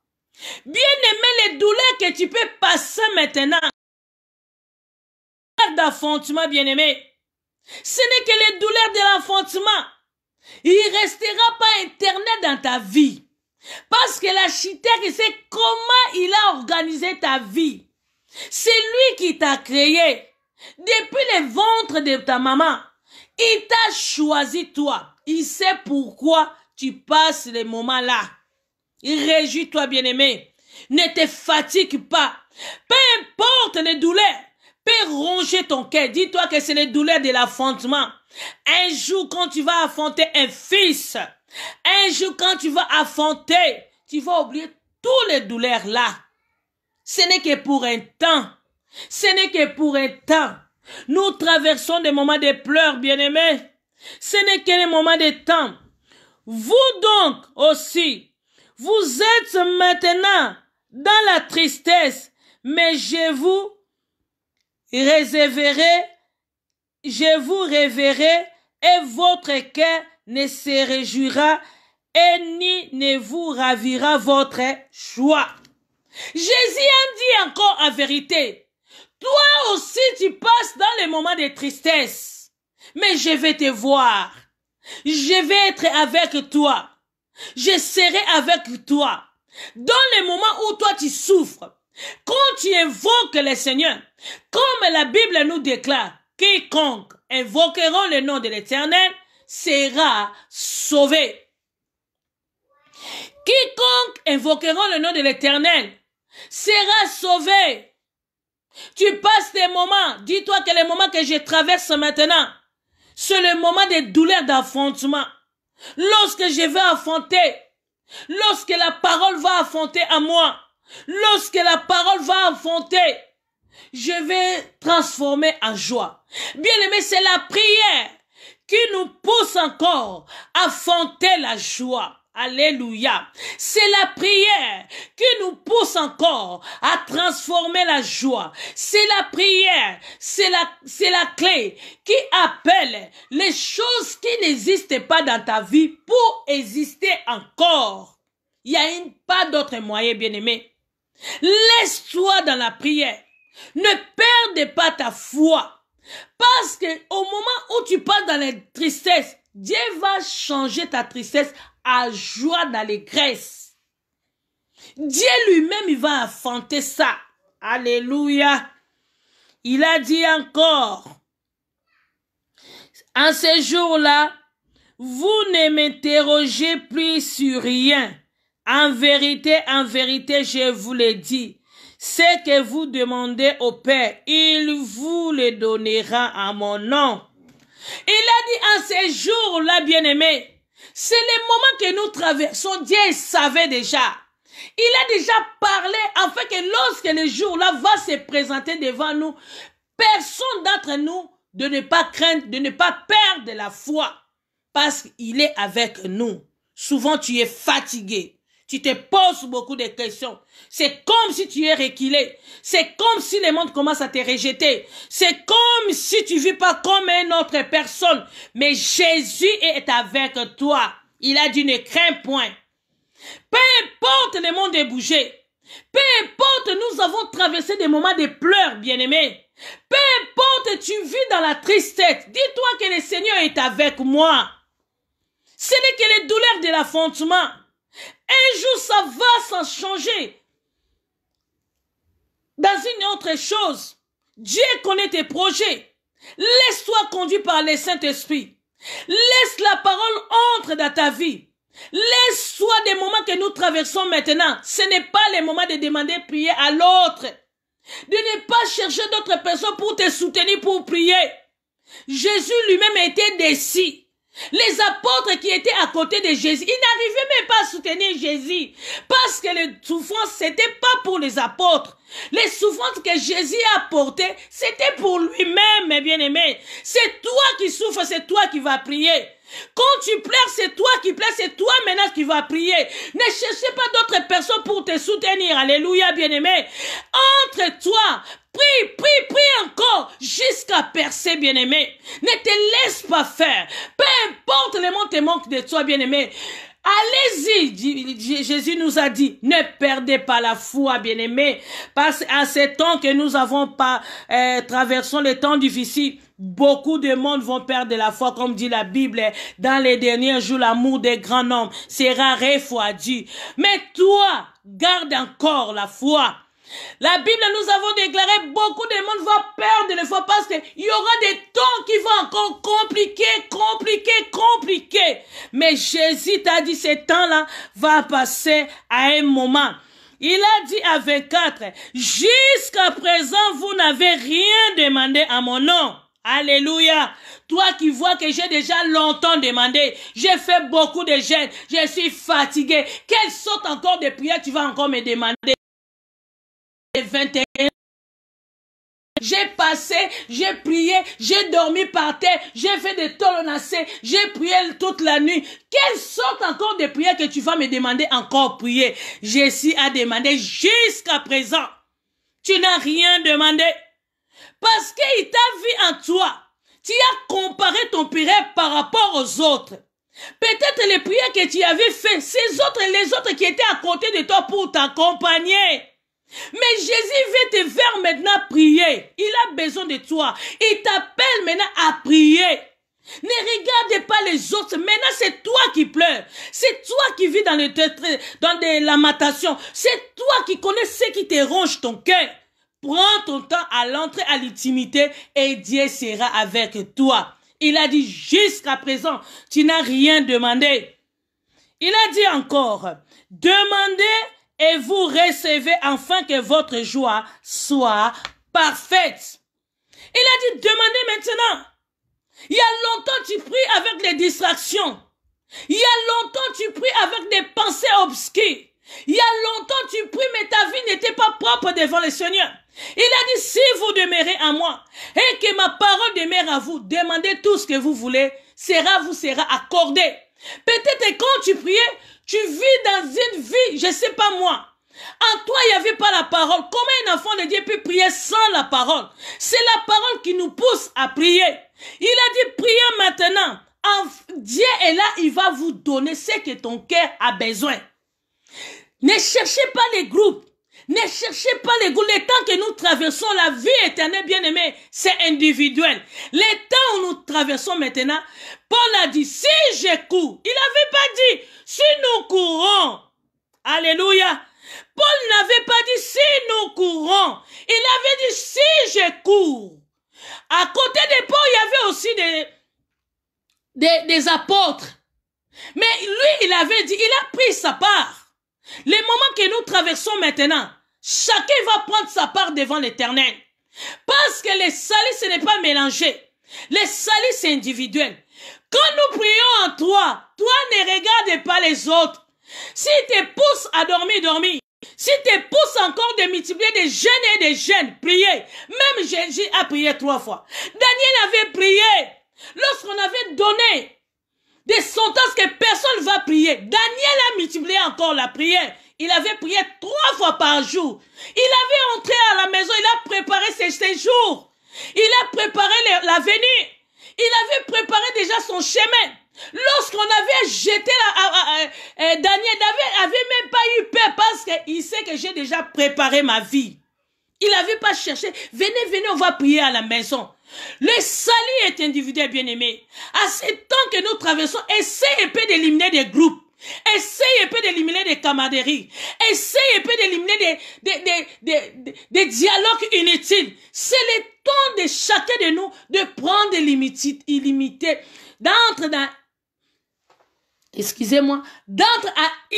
Bien aimé, les douleurs que tu peux passer maintenant, d'enfantement, bien aimé, ce n'est que les douleurs de l'enfantement. Il ne restera pas éternel dans ta vie. Parce que l'architecte sait comment il a organisé ta vie. C'est lui qui t'a créé. Depuis le ventre de ta maman, il t'a choisi toi. Il sait pourquoi tu passes les moments là. Réjouis-toi, bien-aimé. Ne te fatigue pas. Peu importe les douleurs, peut ronger ton cœur. Dis-toi que c'est les douleurs de l'enfantement. Un jour, quand tu vas affronter un fils, un jour, quand tu vas affronter, tu vas oublier toutes les douleurs là. Ce n'est que pour un temps. Ce n'est que pour un temps. Nous traversons des moments de pleurs, bien-aimés. Ce n'est que des moments de temps. Vous donc aussi, vous êtes maintenant dans la tristesse, mais je vous réveillerai et votre cœur ne se réjouira et ni ne vous ravira votre joie. Jésus a dit encore en vérité, toi aussi tu passes dans les moments de tristesse, mais je vais te voir. Je vais être avec toi. Je serai avec toi. Dans les moments où toi tu souffres, quand tu invoques le Seigneur, comme la Bible nous déclare, quiconque invoquera le nom de l'Éternel sera sauvé. Quiconque invoquera le nom de l'Éternel sera sauvé. Tu passes des moments, dis-toi que le moment que je traverse maintenant, c'est le moment de douleur, d'affrontement. Lorsque je vais affronter, lorsque la parole va affronter à moi, lorsque la parole va affronter, je vais transformer en joie. Bien-aimé, c'est la prière qui nous pousse encore à affronter la joie. Alléluia. C'est la prière qui nous pousse encore à transformer la joie. C'est la prière, c'est la clé qui appelle les choses qui n'existent pas dans ta vie pour exister encore. Il n'y a pas d'autre moyen, bien-aimé. Laisse-toi dans la prière. Ne perde pas ta foi. Parce que au moment où tu passes dans la tristesse, Dieu va changer ta tristesse à joie d'allégresse. Dieu lui-même, il va affronter ça. Alléluia. Il a dit encore, en ce jour-là, vous ne m'interrogez plus sur rien. En vérité, je vous le dis, ce que vous demandez au Père, il vous le donnera en mon nom. Il a dit en ces jours-là, bien-aimés, c'est le moment que nous traversons. Dieu savait déjà. Il a déjà parlé afin que lorsque le jour-là va se présenter devant nous, personne d'entre nous de ne pas craindre, de ne pas perdre la foi. Parce qu'il est avec nous. Souvent tu es fatigué. Tu te poses beaucoup de questions. C'est comme si tu es reculé. C'est comme si le monde commence à te rejeter. C'est comme si tu ne vis pas comme une autre personne. Mais Jésus est avec toi. Il a dit ne crains point. Peu importe le monde est bougé. Peu importe nous avons traversé des moments de pleurs, bien-aimés. Peu importe tu vis dans la tristesse. Dis-toi que le Seigneur est avec moi. Ce n'est que les douleurs de l'affrontement. Un jour, ça va s'en changer. Dans une autre chose, Dieu connaît tes projets. Laisse-toi conduire par le Saint-Esprit. Laisse la parole entrer dans ta vie. Laisse-toi des moments que nous traversons maintenant. Ce n'est pas le moment de demander prier à l'autre. De ne pas chercher d'autres personnes pour te soutenir, pour prier. Jésus lui-même était déçu. Les apôtres qui étaient à côté de Jésus, ils n'arrivaient même pas à soutenir Jésus. Parce que les souffrances, c'était pas pour les apôtres. Les souffrances que Jésus a portées, c'était pour lui-même, mes bien-aimés. C'est toi qui souffres, c'est toi qui vas prier. Quand tu pleures, c'est toi qui pleures, c'est toi maintenant qui vas prier. Ne cherchez pas d'autres personnes pour te soutenir. Alléluia, bien-aimé. Entre toi, prie encore jusqu'à percer, bien-aimé. Ne te laisse pas faire. Peu importe le monde te manque de toi, bien-aimé. Allez-y, Jésus nous a dit, ne perdez pas la foi, bien-aimés, parce qu'à ces temps que nous avons pas traversons les temps difficiles, beaucoup de monde vont perdre la foi, comme dit la Bible. Dans les derniers jours, l'amour des grands hommes sera refroidi. Mais toi, garde encore la foi. La Bible nous avons déclaré beaucoup de monde va perdre la foi parce qu'il y aura des temps qui vont encore compliquer. Mais Jésus t'a dit ce temps-là va passer à un moment. Il a dit à 24, jusqu'à présent vous n'avez rien demandé à mon nom. Alléluia. Toi qui vois que j'ai déjà longtemps demandé, j'ai fait beaucoup de jeûnes, je suis fatigué. Quelle sorte encore de prière tu vas encore me demander? 21. J'ai passé, j'ai prié, j'ai dormi par terre, j'ai fait des tolonacées, j'ai prié toute la nuit. Quelle sorte encore de prière que tu vas me demander encore prier? Jésus a demandé jusqu'à présent. Tu n'as rien demandé. Parce qu'il t'a vu en toi. Tu as comparé ton prière par rapport aux autres. Peut-être les prières que tu avais faites, les autres qui étaient à côté de toi pour t'accompagner. Mais Jésus veut te faire maintenant prier. Il a besoin de toi. Il t'appelle maintenant à prier. Ne regarde pas les autres. Maintenant, c'est toi qui pleures. C'est toi qui vis dans de la lamentation. C'est toi qui connais ce qui te ronge ton cœur. Prends ton temps à l'entrée à l'intimité et Dieu sera avec toi. Il a dit jusqu'à présent, tu n'as rien demandé. Il a dit encore, demandez et vous recevez afin que votre joie soit parfaite. Il a dit, demandez maintenant. Il y a longtemps tu pries avec les distractions. Il y a longtemps tu pries avec des pensées obscures. Il y a longtemps tu pries mais ta vie n'était pas propre devant le Seigneur. Il a dit, si vous demeurez à moi et que ma parole demeure à vous, demandez tout ce que vous voulez, vous sera accordé. Peut-être quand tu priais, tu vis dans une vie, je sais pas moi. En toi, il n'y avait pas la parole. Comment un enfant de Dieu peut prier sans la parole? C'est la parole qui nous pousse à prier. Il a dit, priez maintenant. Dieu est là, il va vous donner ce que ton cœur a besoin. Ne cherchez pas les groupes. Ne cherchez pas les groupes. Les temps que nous traversons, la vie éternelle, bien-aimée, c'est individuel. Les temps où nous traversons maintenant, Paul a dit, si je cours, il n'avait pas dit, si nous courons. Alléluia. Paul n'avait pas dit, si nous courons. Il avait dit, si je cours. À côté de Paul, il y avait aussi des apôtres. Mais lui, il avait dit, il a pris sa part. Les moments que nous traversons maintenant, chacun va prendre sa part devant l'Éternel. Parce que les salis, ce n'est pas mélangé. Les salis, c'est individuel. Quand nous prions en toi, toi ne regarde pas les autres. Si te pousse à dormir, dormir. Si te pousse encore de multiplier des jeûnes et des jeûnes, priez. Même Jésus a prié 3 fois. Daniel avait prié. Lorsqu'on avait donné des sentences que personne ne va prier. Daniel a multiplié encore la prière. Il avait prié 3 fois par jour. Il avait entré à la maison, il a préparé ses séjours. Il a préparé la venue. Il avait préparé déjà son chemin. Lorsqu'on avait jeté Daniel avait même pas eu peur parce qu'il sait que j'ai déjà préparé ma vie. Il n'avait pas cherché. Venez, on va prier à la maison. Le salut est individuel, bien-aimé. À ce temps que nous traversons, essayez un peu d'éliminer des groupes. Essayez un peu d'éliminer des camaraderies. Essayez un peu d'éliminer des dialogues inutiles. C'est le temps de chacun de nous de prendre illimité, d'entrer à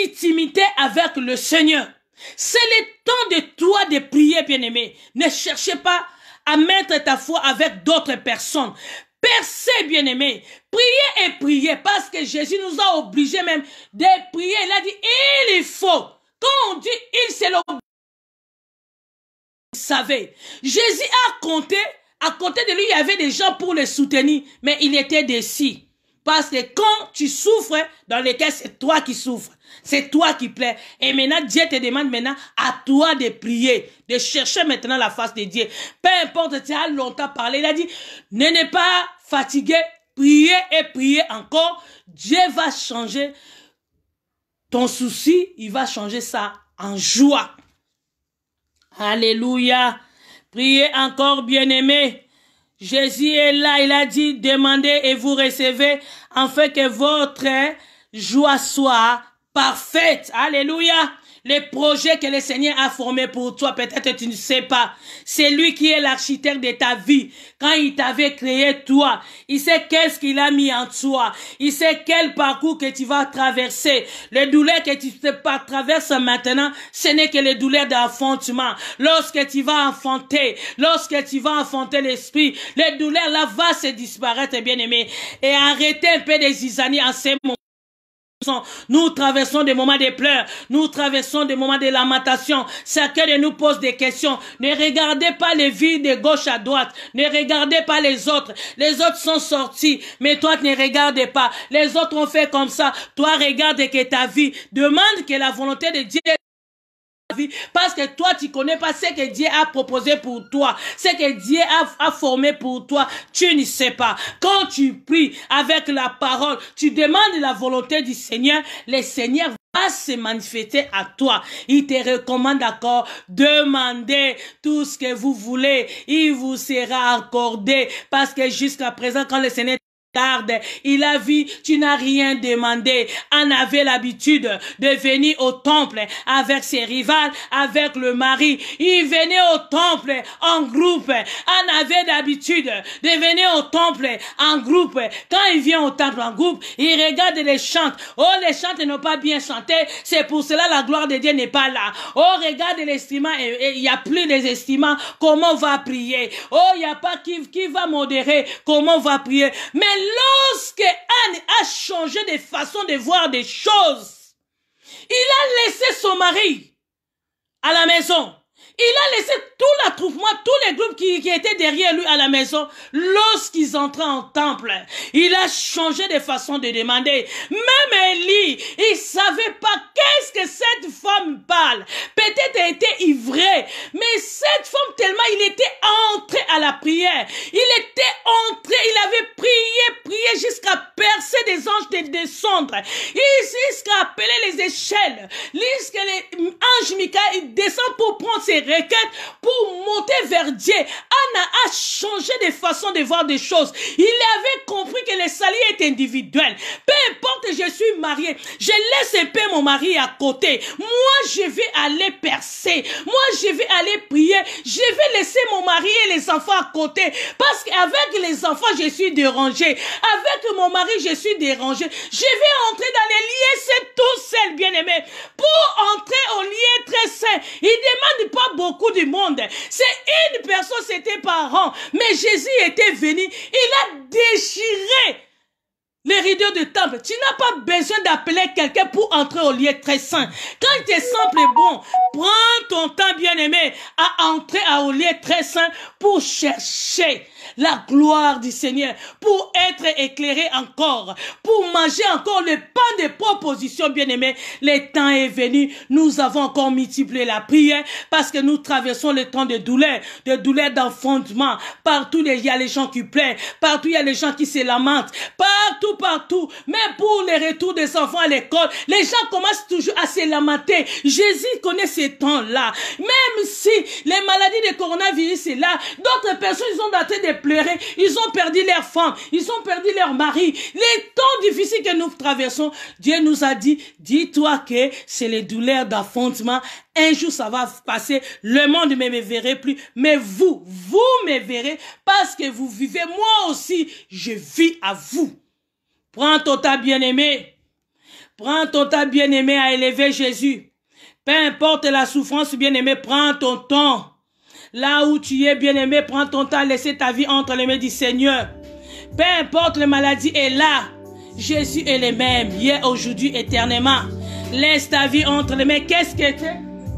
intimité avec le Seigneur. C'est le temps de toi de prier, bien-aimé. Ne cherchez pas à mettre ta foi avec d'autres personnes. Percez, bien-aimé. Priez et priez parce que Jésus nous a obligés même de prier. Il a dit, il faut. Quand on dit il, c'est l'obligation. Vous savez, Jésus a compté. À côté de lui, il y avait des gens pour le soutenir. Mais il était déçu. Parce que quand tu souffres, dans les cas, c'est toi qui souffres. C'est toi qui plais. Et maintenant, Dieu te demande maintenant à toi de prier, de chercher maintenant la face de Dieu. Peu importe, tu as longtemps parlé. Il a dit, ne pas fatigué, priez et priez encore. Dieu va changer ton souci, il va changer ça en joie. Alléluia. Priez encore, bien-aimés. Jésus est là, il a dit, demandez et vous recevez, afin que votre joie soit parfaite. Alléluia. Les projets que le Seigneur a formés pour toi, peut-être tu ne sais pas. C'est lui qui est l'architecte de ta vie. Quand il t'avait créé toi, il sait qu'est-ce qu'il a mis en toi. Il sait quel parcours que tu vas traverser. Les douleurs que tu traverses maintenant, ce n'est que les douleurs d'enfantement. Lorsque tu vas enfanter l'esprit, les douleurs là vont se disparaître, bien aimé. Et arrêtez un peu des zizanies en ces moments. Nous traversons des moments de pleurs, nous traversons des moments de lamentation. Chacun de nous pose des questions. Ne regardez pas les vies de gauche à droite. Ne regardez pas les autres. Les autres sont sortis, mais toi ne regardez pas. Les autres ont fait comme ça. Toi regarde que ta vie demande que la volonté de Dieu vie parce que toi, tu connais pas ce que Dieu a proposé pour toi, ce que Dieu a formé pour toi. Tu ne sais pas. Quand tu pries avec la parole, tu demandes la volonté du Seigneur, le Seigneur va se manifester à toi. Il te recommande d'accord, demandez tout ce que vous voulez, il vous sera accordé, parce que jusqu'à présent, quand le Seigneur tarde, il a vu, tu n'as rien demandé. On avait l'habitude de venir au temple avec ses rivales, avec le mari. Il venait au temple en groupe. On avait l'habitude de venir au temple en groupe. Quand il vient au temple en groupe, il regarde les chants. Oh, les chants n'ont pas bien chanté. C'est pour cela la gloire de Dieu n'est pas là. Oh, regarde l'instrument et il n'y a plus les instruments. Comment on va prier? Oh, il n'y a pas qui va modérer. Comment on va prier? Mais lorsque Anne a changé de façon de voir des choses, il a laissé son mari à la maison. Il a laissé tout l'attroupement, tous les groupes qui étaient derrière lui à la maison. Lorsqu'ils entraient en temple, il a changé de façon de demander. Même Élie, il savait pas qu'est-ce que cette femme parle. Peut-être elle était ivrée, mais cette femme tellement il était entré à la prière. Il était entré, il avait prié jusqu'à percer des anges de descendre. Jusqu'à appeler les échelles. Jusqu'à les anges Michael descend pour prendre ses requêtes, pour monter vers Dieu. Anna a changé de façon de voir des choses. Il avait compris que le salut est individuel. Peu importe, je suis marié, je laisse un peu mon mari à côté. Moi, je vais aller percer. Moi, je vais aller prier. Je vais laisser mon mari et les enfants à côté. Parce qu'avec les enfants, je suis dérangé. Avec mon mari, je suis dérangé. Je vais entrer dans les lieux, c'est tout seul, bien-aimé. Pour entrer au lieu très saint, il ne demande pas beaucoup du monde. C'est une personne, c'était par an. Mais Jésus était venu, il a déchiré les rideaux du temple. Tu n'as pas besoin d'appeler quelqu'un pour entrer au lieu très saint. Quand tu es simple et bon, prends ton temps, bien-aimé, à entrer au lieu très saint pour chercher la gloire du Seigneur, pour être éclairé encore, pour manger encore le pain de proposition, bien-aimé. Le temps est venu, nous avons encore multiplié la prière parce que nous traversons le temps de douleur d'enfantement. Partout, il y a les gens qui pleurent, partout, il y a les gens qui se lamentent, partout. Mais pour le retour des enfants à l'école, les gens commencent toujours à se lamenter. Jésus connaît ces temps-là. Même si les maladies de coronavirus est là, d'autres personnes, ils sont en train de pleurer, ils ont perdu leur femme, ils ont perdu leur mari. Les temps difficiles que nous traversons, Dieu nous a dit, dis-toi que c'est les douleurs d'enfantement. Un jour, ça va passer, le monde ne me verra plus, mais vous me verrez parce que vous vivez, moi aussi, je vis à vous. Prends ton temps, bien-aimé. Prends ton temps, bien-aimé, à élever Jésus. Peu importe la souffrance, bien-aimé, prends ton temps. Là où tu es, bien-aimé, prends ton temps à laisser ta vie entre les mains du Seigneur. Peu importe la maladie est là. Jésus est le même, hier, aujourd'hui, éternellement. Laisse ta vie entre les mains. Qu'est-ce que tu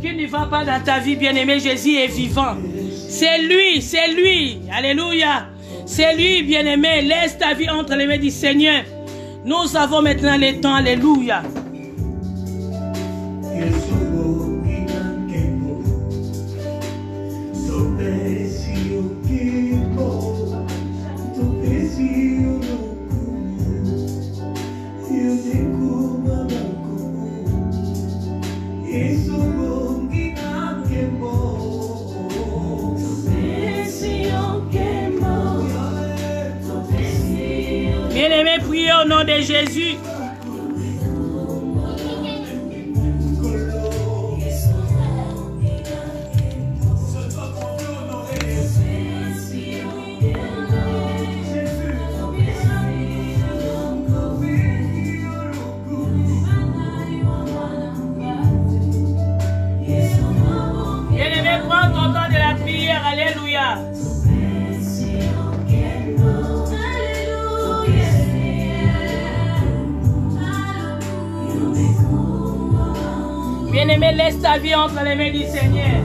qui ne va pas dans ta vie, bien-aimé? Jésus est vivant. C'est lui, c'est lui. Alléluia. C'est lui, bien-aimé. Laisse ta vie entre les mains du Seigneur. Nous avons maintenant le temps. Alléluia. Bien-aimé, priez au nom de Jésus. Bien-aimé, prends ton temps de la prière. Alléluia. Bien-aimé, laisse ta vie entre les mains du Seigneur.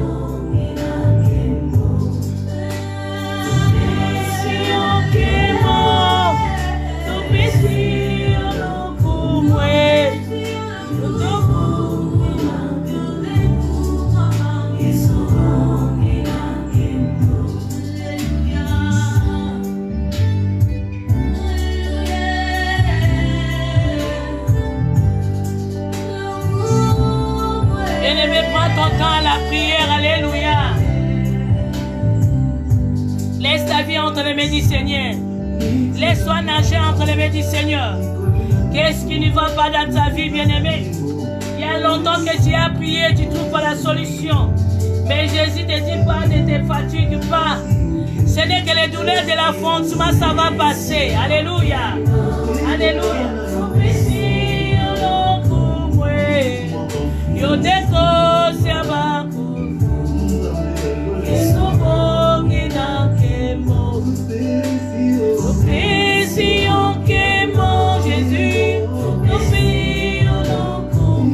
ton temps à la prière. Alléluia. Laisse ta vie entre les mains du Seigneur. Laisse-toi nager entre les mains du Seigneur. Qu'est-ce qui ne va pas dans ta vie, bien-aimé? Il y a longtemps que tu as prié, tu ne trouves pas la solution. Mais Jésus ne dit pas, ne te fatigue pas. Ce n'est que les douleurs de l'affrontement, ça va passer. Alléluia. Alléluia.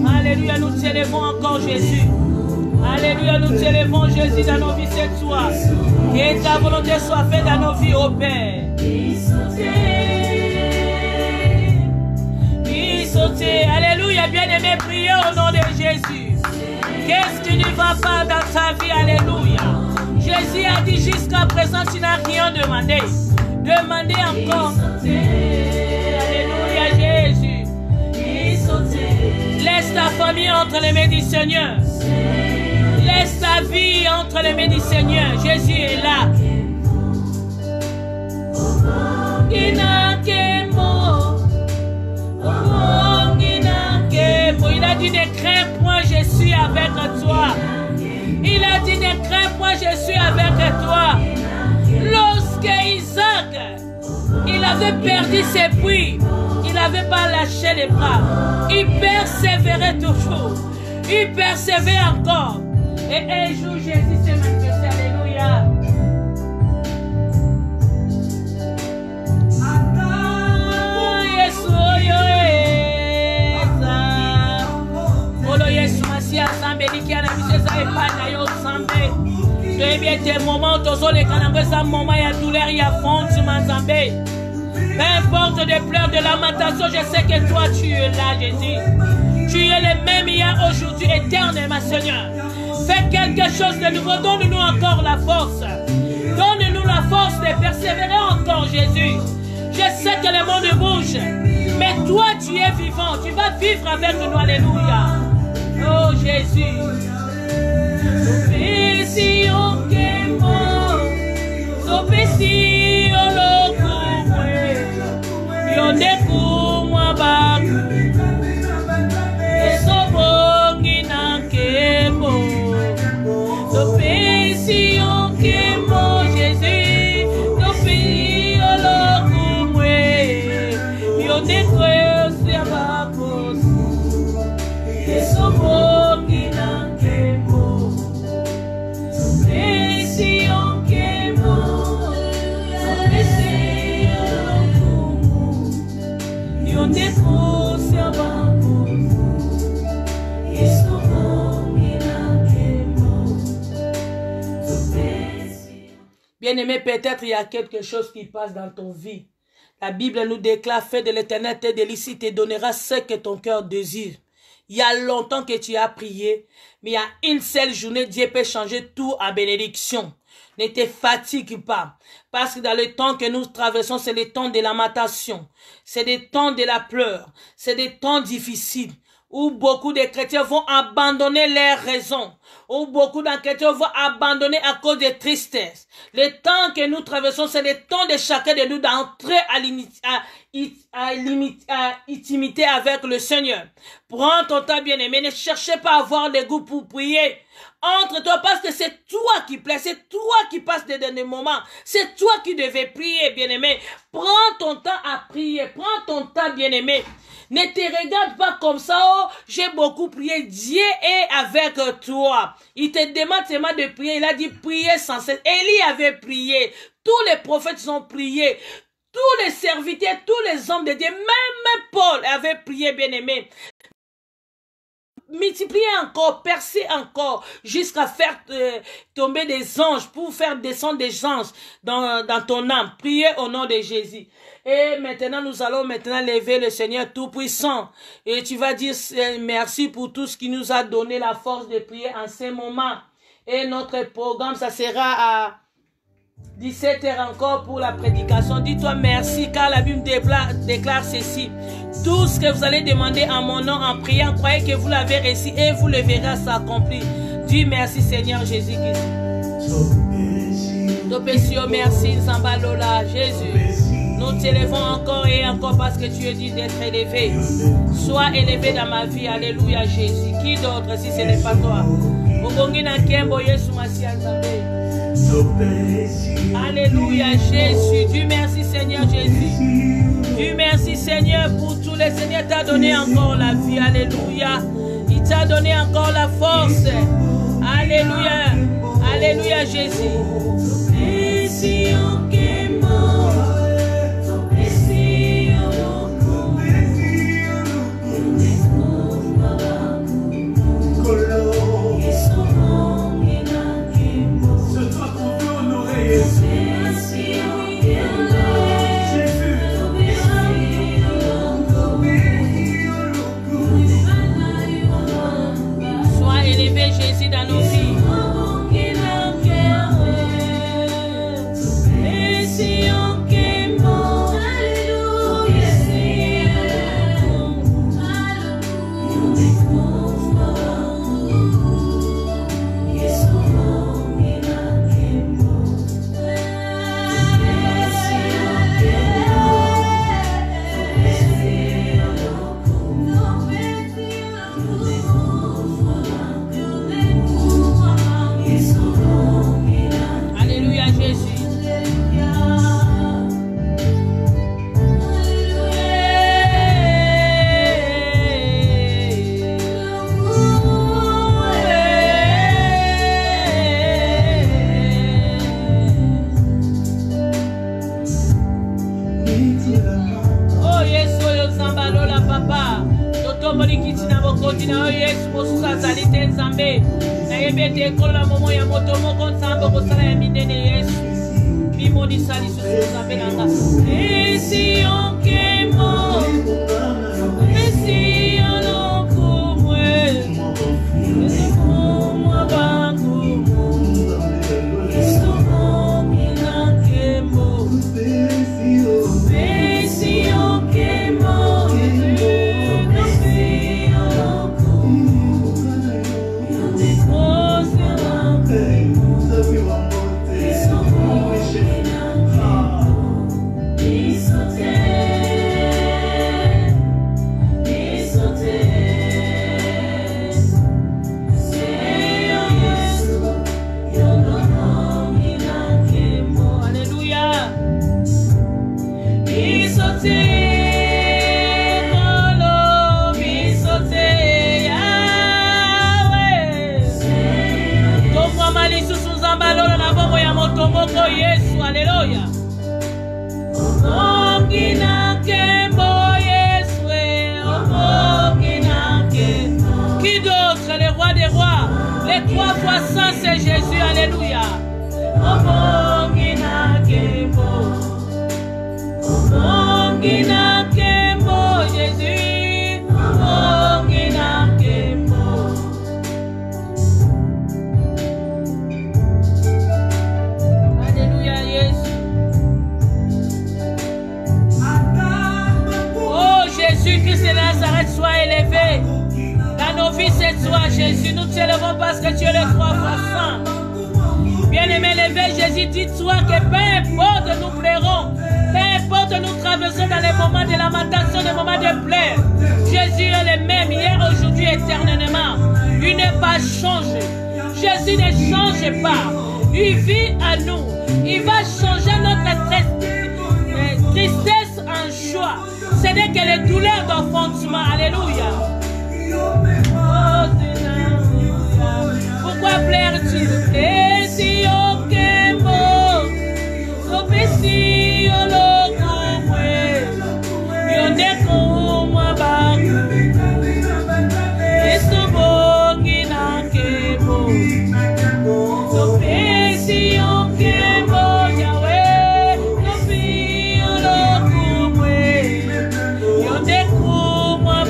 Alléluia, nous t'élevons encore Jésus. Alléluia, nous t'élevons Jésus dans nos vies cette soir. Que ta volonté soit faite dans nos vies, ô Père. Alléluia, bien-aimé, priez au nom de Jésus. Qu'est-ce qui ne va pas dans ta vie? Alléluia. Jésus a dit jusqu'à présent, tu n'as rien demandé. Demandez encore. Alléluia, Jésus. Laisse ta famille entre les mains du Seigneur. Laisse ta vie entre les mains du Seigneur. Jésus est là. Il a dit ne crains point, je suis avec toi. Il a dit ne crains point, je suis avec toi. Lorsque Isaac, il avait perdu ses puits, il n'avait pas lâché les bras. Il persévérait toujours. Il persévère encore. Et un jour, Jésus s'est manifesté. Alléluia. Peu importe des pleurs de lamentation, je sais que toi tu es là, Jésus. Tu es le même hier, aujourd'hui, éternellement, Seigneur. Fais quelque chose de nouveau, donne-nous encore la force. Donne-nous la force de persévérer encore, Jésus. Je sais que le monde bouge, mais toi tu es vivant, tu vas vivre avec nous, alléluia. Oh Jésus. Bien-aimé, peut-être il y a quelque chose qui passe dans ton vie. La Bible nous déclare, fais de l'éternel tes délices, il te donnera ce que ton cœur désire. Il y a longtemps que tu as prié, mais il y a une seule journée, Dieu peut changer tout en bénédiction. Ne te fatigue pas, parce que dans le temps que nous traversons, c'est le temps de la lamentation, c'est le temps de la pleure, c'est des temps difficiles, où beaucoup de chrétiens vont abandonner leurs raisons, où beaucoup de chrétiens vont abandonner à cause de tristesse. Le temps que nous traversons, c'est le temps de chacun de nous d'entrer à intimité avec le Seigneur. Prends ton temps, bien-aimé, ne cherchez pas à avoir des goûts pour prier. Entre-toi, parce que c'est toi qui plais, c'est toi qui passes des derniers moments, c'est toi qui devais prier, bien-aimé. Prends ton temps à prier, prends ton temps, bien-aimé. Ne te regarde pas comme ça, oh, j'ai beaucoup prié, Dieu est avec toi. Il te demande seulement de prier, il a dit prier sans cesse. Élie avait prié, tous les prophètes ont prié, tous les serviteurs, tous les hommes de Dieu, même Paul avait prié, bien-aimé. Multiplier encore, percer encore, jusqu'à faire tomber des anges, pour faire descendre des anges dans ton âme. Priez au nom de Jésus. Et maintenant, nous allons maintenant lever le Seigneur Tout-Puissant. Et tu vas dire merci pour tout ce qui nous a donné la force de prier en ces moments. Et notre programme, ça sera à 17h encore pour la prédication. Dis-toi merci, car la Bible déclare ceci. Tout ce que vous allez demander en mon nom en priant, croyez que vous l'avez reçu et vous le verrez s'accomplir. Dis merci Seigneur Jésus-Christ. Topesio, merci Zambalola, Jésus. Nous t'élevons encore et encore parce que tu es dit d'être élevé. Sois élevé dans ma vie. Alléluia Jésus. Qui d'autre si ce n'est pas toi? Alléluia Jésus. Dieu merci Seigneur Jésus. Dieu merci Seigneur pour tous les Seigneurs. T'a donné encore la vie. Alléluia. Il t'a donné encore la force. Alléluia. Alléluia Jésus. Sois élevé Jésus dans nos vies. Jésus, nous t'élevons parce que tu es le 3 fois saint. Bien-aimé, élevé, Jésus, dis-toi que peu importe nous plairons, peu importe nous traversons dans les moments de lamentation, les moments de pleurs, Jésus est le même hier, aujourd'hui, éternellement. Il n'est pas changé. Jésus ne change pas. Il vit à nous. Il va changer notre tristesse en joie. Ce n'est que les douleurs d'enfantement. Alléluia. Pourquoi pleures-tu? Et si on kemo, si on le couvre, on est comme moi bas. Et ce bon qui n'a kemo, si on kemo, Yahweh, si on le couvre, on est comme moi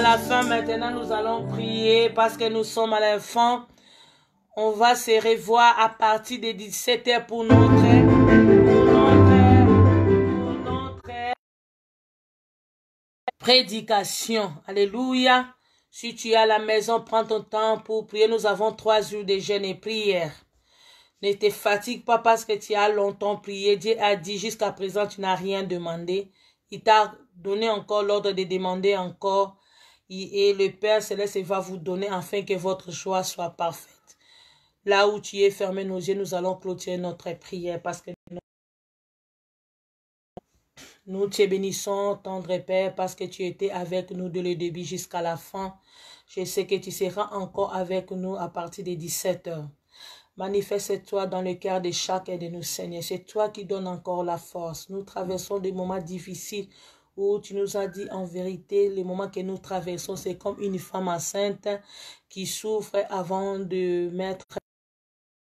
la fin. Maintenant, nous allons prier parce que nous sommes à la fin. On va se revoir à partir de 17h pour notre prédication. Alléluia. Si tu es à la maison, prends ton temps pour prier. Nous avons 3 jours de jeûne et prière. Ne te fatigue pas parce que tu as longtemps prié. Dieu a dit jusqu'à présent, tu n'as rien demandé. Il t'a donné encore l'ordre de demander encore. Et le Père Céleste va vous donner afin que votre joie soit parfaite. Là où tu es, fermé nos yeux, nous allons clôturer notre prière parce que nous te bénissons, tendre Père, parce que tu étais avec nous de le début jusqu'à la fin. Je sais que tu seras encore avec nous à partir de 17h. Manifeste-toi dans le cœur de chacun de nous, Seigneur. C'est toi qui donnes encore la force. Nous traversons des moments difficiles où tu nous as dit en vérité, les moments que nous traversons, c'est comme une femme enceinte qui souffre avant de mettre.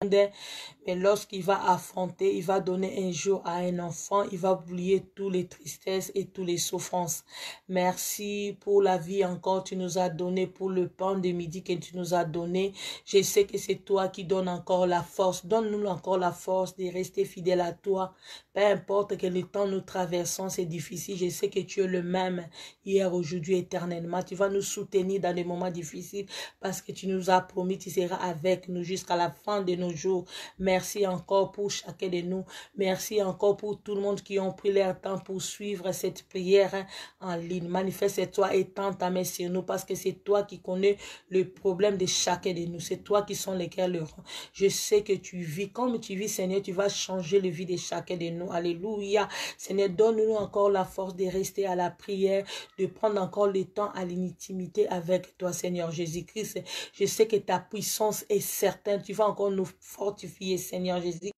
Mais lorsqu'il va affronter, il va donner un jour à un enfant, il va oublier toutes les tristesses et toutes les souffrances. Merci pour la vie encore tu nous as donné, pour le pain de midi que tu nous as donné. Je sais que c'est toi qui donnes encore la force. Donne-nous encore la force de rester fidèle à toi. Peu importe que le temps nous traversons, c'est difficile. Je sais que tu es le même hier, aujourd'hui, éternellement. Tu vas nous soutenir dans les moments difficiles parce que tu nous as promis, tu seras avec nous jusqu'à la fin de nos jours. Merci encore pour chacun de nous. Merci encore pour tout le monde qui ont pris leur temps pour suivre cette prière en ligne. Manifeste-toi et tends ta main sur nous parce que c'est toi qui connais le problème de chacun de nous. C'est toi qui sont lesquels le rend. Je sais que tu vis. Comme tu vis, Seigneur, tu vas changer le vie de chacun de nous. Alléluia. Seigneur, donne-nous encore la force de rester à la prière, de prendre encore le temps à l'intimité avec toi, Seigneur Jésus-Christ. Je sais que ta puissance est certaine. Tu vas encore nous fortifier, Seigneur Jésus.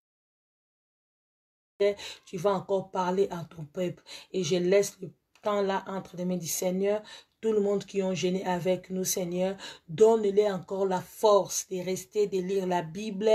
Tu vas encore parler à ton peuple. Et je laisse le temps là entre les mains du Seigneur. Tout le monde qui ont gêné avec nous, Seigneur, donne-les encore la force de rester, de lire la Bible,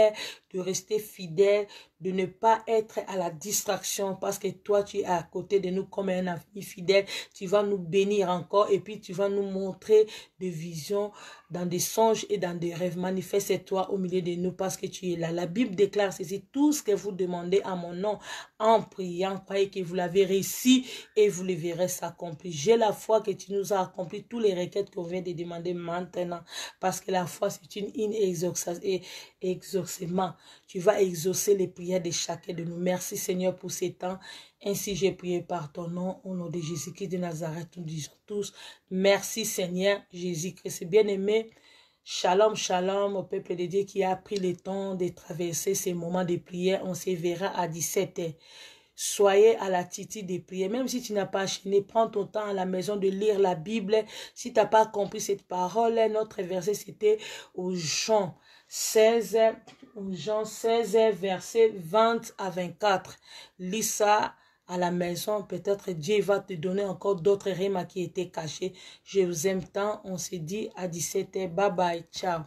de rester fidèle, de ne pas être à la distraction parce que toi, tu es à côté de nous comme un ami fidèle. Tu vas nous bénir encore et puis tu vas nous montrer des visions dans des songes et dans des rêves. Manifeste-toi au milieu de nous parce que tu es là. La Bible déclare ceci: tout ce que vous demandez à mon nom en priant, croyez que vous l'avez réussi et vous le verrez s'accomplir. J'ai la foi que tu nous as accompli toutes les requêtes qu'on vient de demander maintenant parce que la foi, c'est une exaucement. Tu vas exaucer les prières de chacun de nous. Merci Seigneur pour ces temps. Ainsi j'ai prié par ton nom, au nom de Jésus-Christ de Nazareth. Nous disons tous merci Seigneur Jésus-Christ. Bien-aimé, shalom, shalom au peuple de Dieu qui a pris le temps de traverser ces moments de prière. On se verra à 17h. Soyez à l'attitude des prières. Même si tu n'as pas enchaîné, prends ton temps à la maison de lire la Bible. Si tu n'as pas compris cette parole, notre verset c'était au Jean 16, verset 20 à 24. Lis ça à la maison. Peut-être Dieu va te donner encore d'autres rèmes qui étaient cachés. Je vous aime tant. On se dit à 17h. Bye bye. Ciao.